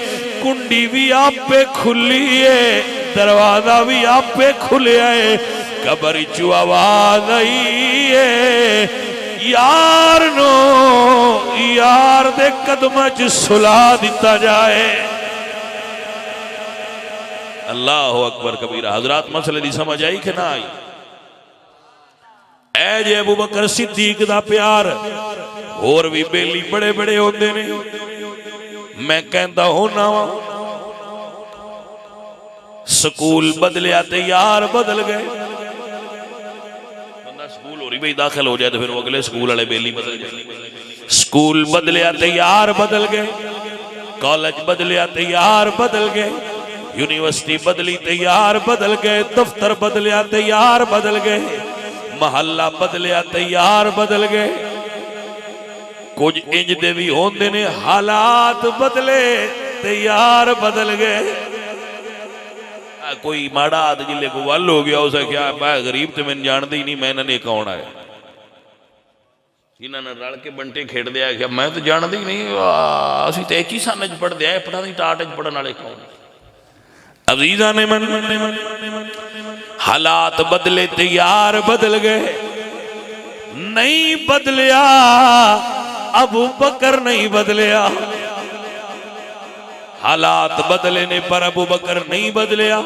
کنڈی بھی آپ پہ کھلی ہے دروازہ بھی آپ پہ کھلے ہے قبر چو آواز آئی ہے یار نو یار دے قدمہ چ سلا دیتا جائے اللہ اکبر کبیرہ حضرات مسئلے دی سمجھ آئی کہ نہ آئی اے جے ابو بکر صدیق دا پیار اور بھی بیلی بڑے بڑے ہوندے نے میں کہندا ہونا وا سکول بدلیا تے یار بدل گئے بندہ سکول ہو رہی بھئی داخل ہو جائے تو پھر وہ اگلے سکول والے بیلی بدل جائے سکول بدلیا تے یار بدل گئے کالج بدلیا تے یار بدل گئے یونیورسٹی بدلی تے یار بدل گئے دفتر بدلیا تے یار بدل گئے محلہ بدلیا تے یار بدل گئے کچھ انج دے بھی ہوندے نے حالات بدلے تے یار بدل گئے کوئی ماڑا آدھ جلے کو وال ہو گیا اسے کیا میں غریب تے میں جان دی نہیں میں نے کون آئے جنہوں نے رل کے بنٹے کھیڈتے آ گیا میں تو جانتی نہیں اسی تو ایک ہی سن چ پڑھتے آئے پتا نہیں ٹاٹ چ پڑھن والے کون عزیزاں نے من حالات بدلے تے یار بدل گئے نہیں بدلیا ابو بکر نہیں بدلیا حالات بدلے نے پر ابو بکر نہیں بدلیا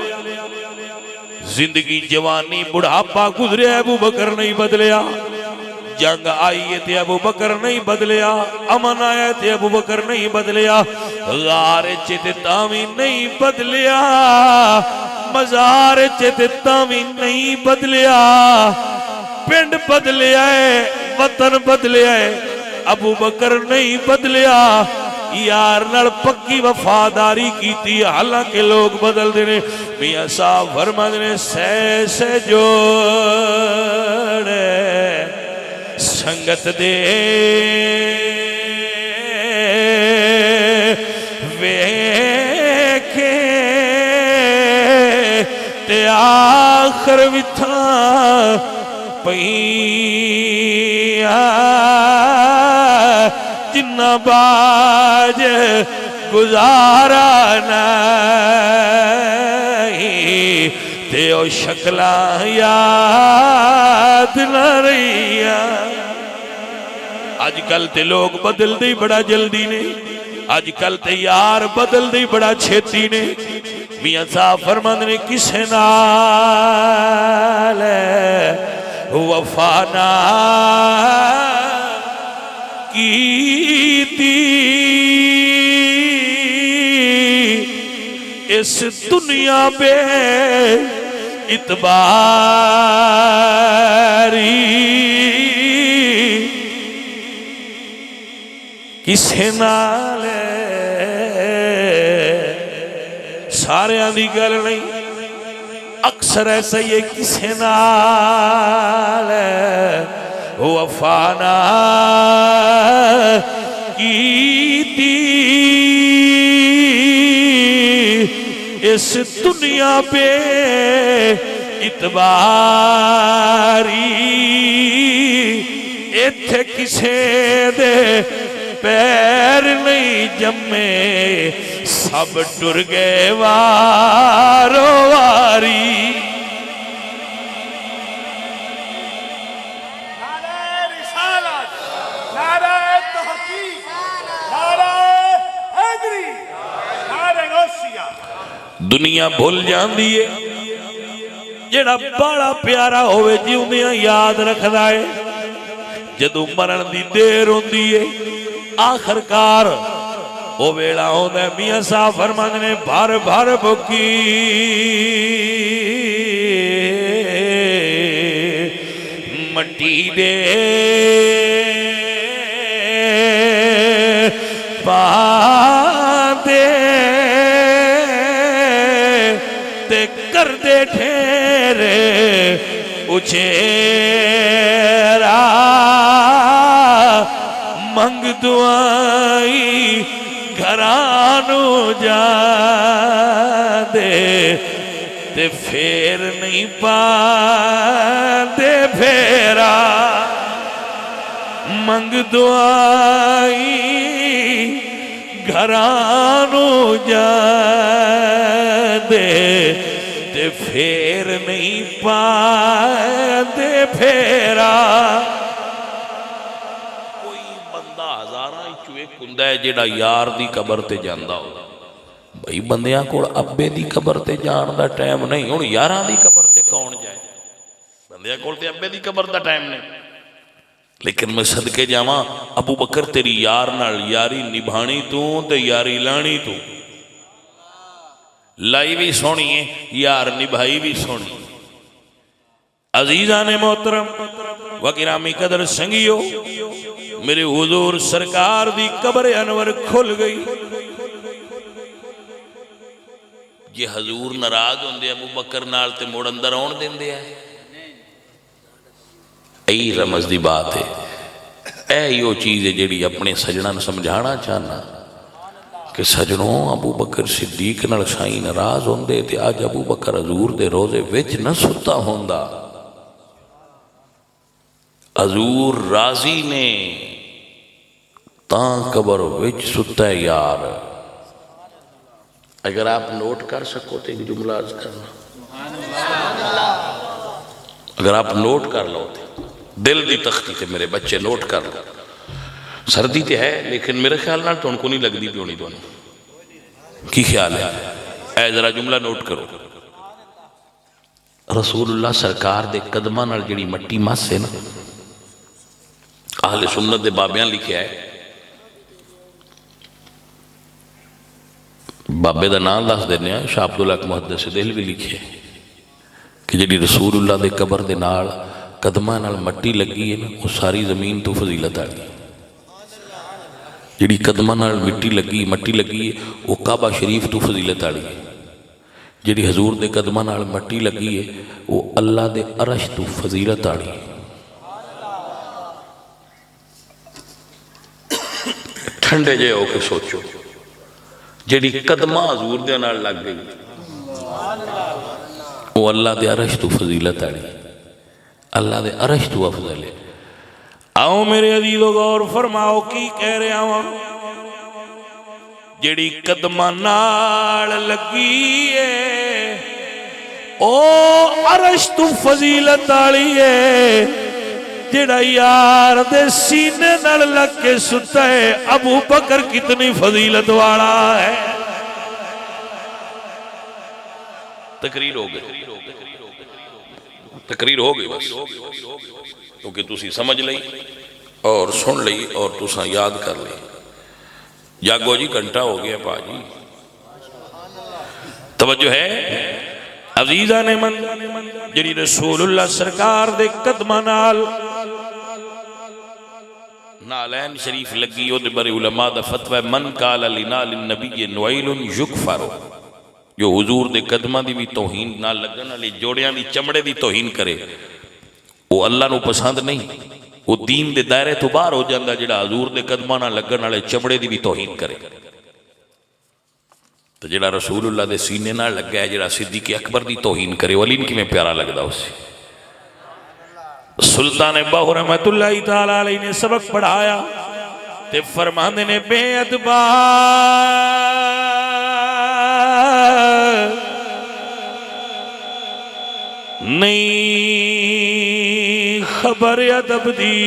زندگی جوانی بڑھاپا گزریا ابو بکر نہیں بدلیا جنگ آئیے تے ابو بکر نہیں بدلیا امن آیا تے ابو بکر نہیں بدلیا غار چتے تاوی نہیں بدلیا مزار چتے تاوی نہیں بدلیا پنڈ بدلیا ہے وطن بدلیا ہے ابو بکر نہیں بدلیا یار نال پکی وفاداری کیتی حالانکہ لوگ بدل دینے میاں صاحب فرما دینے سے جوڑے سنگت دے ویکھے تے آخر وتھا پئیا جنہ باج گزارا نہیں تے او شکلاں یاد نہ رہیا آج کل تے لوگ بدل دی بڑا جلدی نے آج کل تے یار بدل دی بڑا چھیتی نے میاں صاحب فرماند نے کسے نال وفانا کیتی اس دنیا بے اتباری کسے نال سارے دی گل نہیں اکثر ایسا یہ کسے نال وفانا کیتی اس دنیا پہ اتباری ایتھے کسے دے پیر نہیں جمے سب ٹر گئے وارو واری دنیا بھول جاندی ہے جڑا بڑا پیارا ہوئے جیوندیاں یاد رکھدا ہے جدوں مرن دی دیر ہوندی ہے آخر کار او ویلا ہوندا ہے میاں صاحب فرماندے نے بھر بھر بکی مٹی دے پا دے تے کر دے ٹھیرے اچھیرا منگ دعائی گھرانو جا دے تے پھر نہیں پا دے پھیرا منگ دعائی گھرانو جا دے تے پھر نہیں پا دے پھیرا ہوندا ہے جیڑا یار دی قبر تے جاندا ہو بھئی بندیاں کول ابے دی قبر تے جان دا ٹائم نہیں ہن یاراں دی قبر تے کون جائے بندیاں کول تے ابے دی قبر دا ٹائم نہیں لیکن میں صدقے جاواں ابو بکر تیری یار نال یاری نبھانی تو تے یاری لانی تو لائی بھی سونی ہے یار نبھائی بھی سونی عزیزان محترم و گرامی قدر سنگیو میرے حضور سرکار دی قبر انور کھل گئی یہ حضور ناراض ہوندے ابو بکر نال تے موڑ اندر آن دیندے ہیں ای رمز دی بات ہے اے یو چیز ہے جیڑی اپنے سجنان سمجھانا چاہنا کہ سجنوں ابو بکر صدیق نال سائیں ناراض ہوندے تے آج ابو بکر حضور دے روزے وچ نہ ستا ہوندا حضور راضی نے تاں قبر وچ ستا ہے یار. اگر آپ نوٹ کر سکو تو ایک جملہ عرض کرنا, اگر آپ نوٹ کر لو دل دی تختی تے میرے بچے نوٹ کر لو. سردی تے ہے لیکن میرے خیال نال تو ان کو نہیں لگ دی پیونی تو کی خیال ہے؟ اے ذرا جملہ نوٹ کرو. رسول اللہ سرکار دے قدمہ نال جڑی مٹی مس ہے نا, اہل سنت دے بابیاں لکھیا ہے, بابے دا نام دس دینے ہیں, شاہ عبدالحق محدث دہلوی لکھے کہ جڑی رسول اللہ دے قبر دے نال قدمہ نال مٹی لگی ہے نا, وہ ساری زمین تو فضیلت آ گئی. جڑی قدمہ نال مٹی لگی ہے وہ کعبہ شریف تو فضیلت آ گئی. جڑی حضور دے قدمہ نال مٹی لگی ہے وہ اللہ دے عرش تو فضیلت آ گئی. ٹھنڈے جے ہو کے سوچو, جڑی قدمہ حضور دے نال لگ گئی وہ اللہ دے عرش تو فضیلت آ گئی, اللہ دے عرش تو افضل ہے. آؤ میرے عزیزو غور فرماؤ کی کہہ رہے ہوں. جڑی قدمہ نال لگی ہے او عرش تو فضیلت آلی ہے. جڑا یار دے سینے نال لگ کے ستا ہے ابو بکر کتنی فضیلت والا ہے. تقریر ہو گئی, تقریر ہو گئی بس, کیونکہ تسی سمجھ لئی اور سن لئی اور تساں یاد کر لئی. جاگو جی, گھنٹہ ہو گیا پا جی. توجہ ہے عزیزان من, جڑی رسول اللہ سرکار دے قدمہ نالین شریف لگی او دے بارے علماء دا فتوہ من قال لنال النبی نویل یکفر, جو حضور دے قدمہ دی بھی توہین نہ لگن والی جوڑیاں دی چمڑے دی توہین کرے وہ اللہ نو پسند نہیں, وہ دین دے دائرے تو باہر ہو جاندہ. جڑا حضور دے قدمہ نہ لگن والے چمڑے دی بھی توہین کرے تو جڑا رسول اللہ دے سینے نہ لگ گیا, جڑا صدیق اکبر دی توہین کرے ولین کی میں پیارا لگ دا اسے. سلطان باہو رحمت اللہ تعالیٰ علیہ نے سبق پڑھایا تے فرماندے نے بے ادبا نہیں خبر ادب دی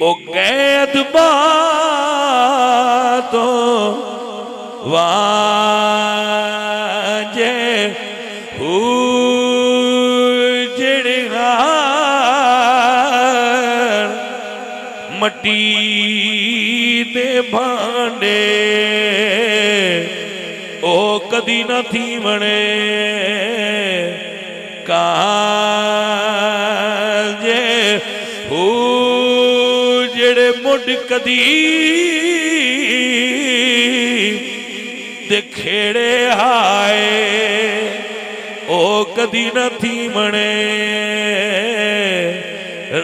او گئے ادبا تو واجے مٹی دے بھانڈے او کدی نہ تھی بنے کانجے او جڑے مڈ کدی دے کھیڑے آئے او کدی نہ تھی بنے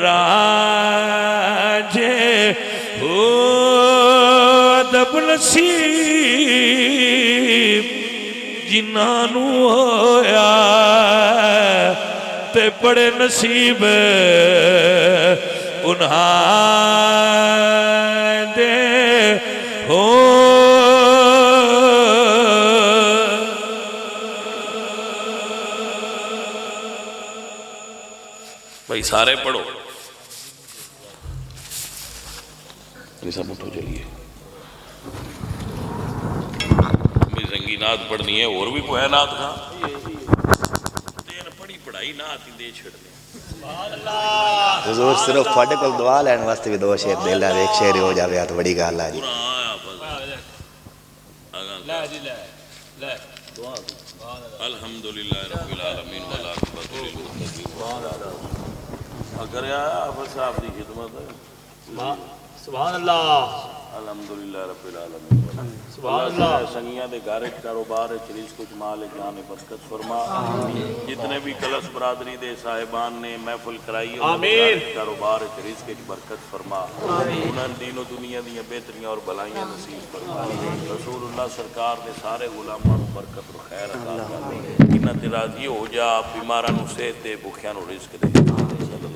راجے ادب نصیب جنانو ہویا تے بڑے نصیب انہاں دے ہو. بھائی سارے پڑھو, سب اٹھو چلیے. میری رنگی نات پڑھنی ہے اور بھی کوئی نات کھاں دین پڑھی پڑھائی نات ہی دے چھڑ دیں. حضور صرف پھاٹے کل دعا لین واسطے بھی دو شیر دے لیں, ایک شیر ہو جاوے تو بڑی گال آ جی. الحمدللہ رب العالمین والعاقبۃ للمتقین. اگر آپ صاحب دی خدمت ہے سبحان اللہ. الحمدللہ رب العالمین اللہ سنگیاں دے گھر کاروبار رزق کچھ مال جان برکت فرما جتنے بھی کلس برادری دے صاحبان نے محفل کرائی آمین کاروبار رزق کی برکت فرما انہاں دین و دنیا دی بہتریاں اور بھلائیاں نصیب فرما رسول اللہ سرکار دے سارے غلاماں نو برکت و خیر عطا فرما انہاں تے راضی ہو جا بیماراں نو صحت دے بھوکیاں نو رزق دے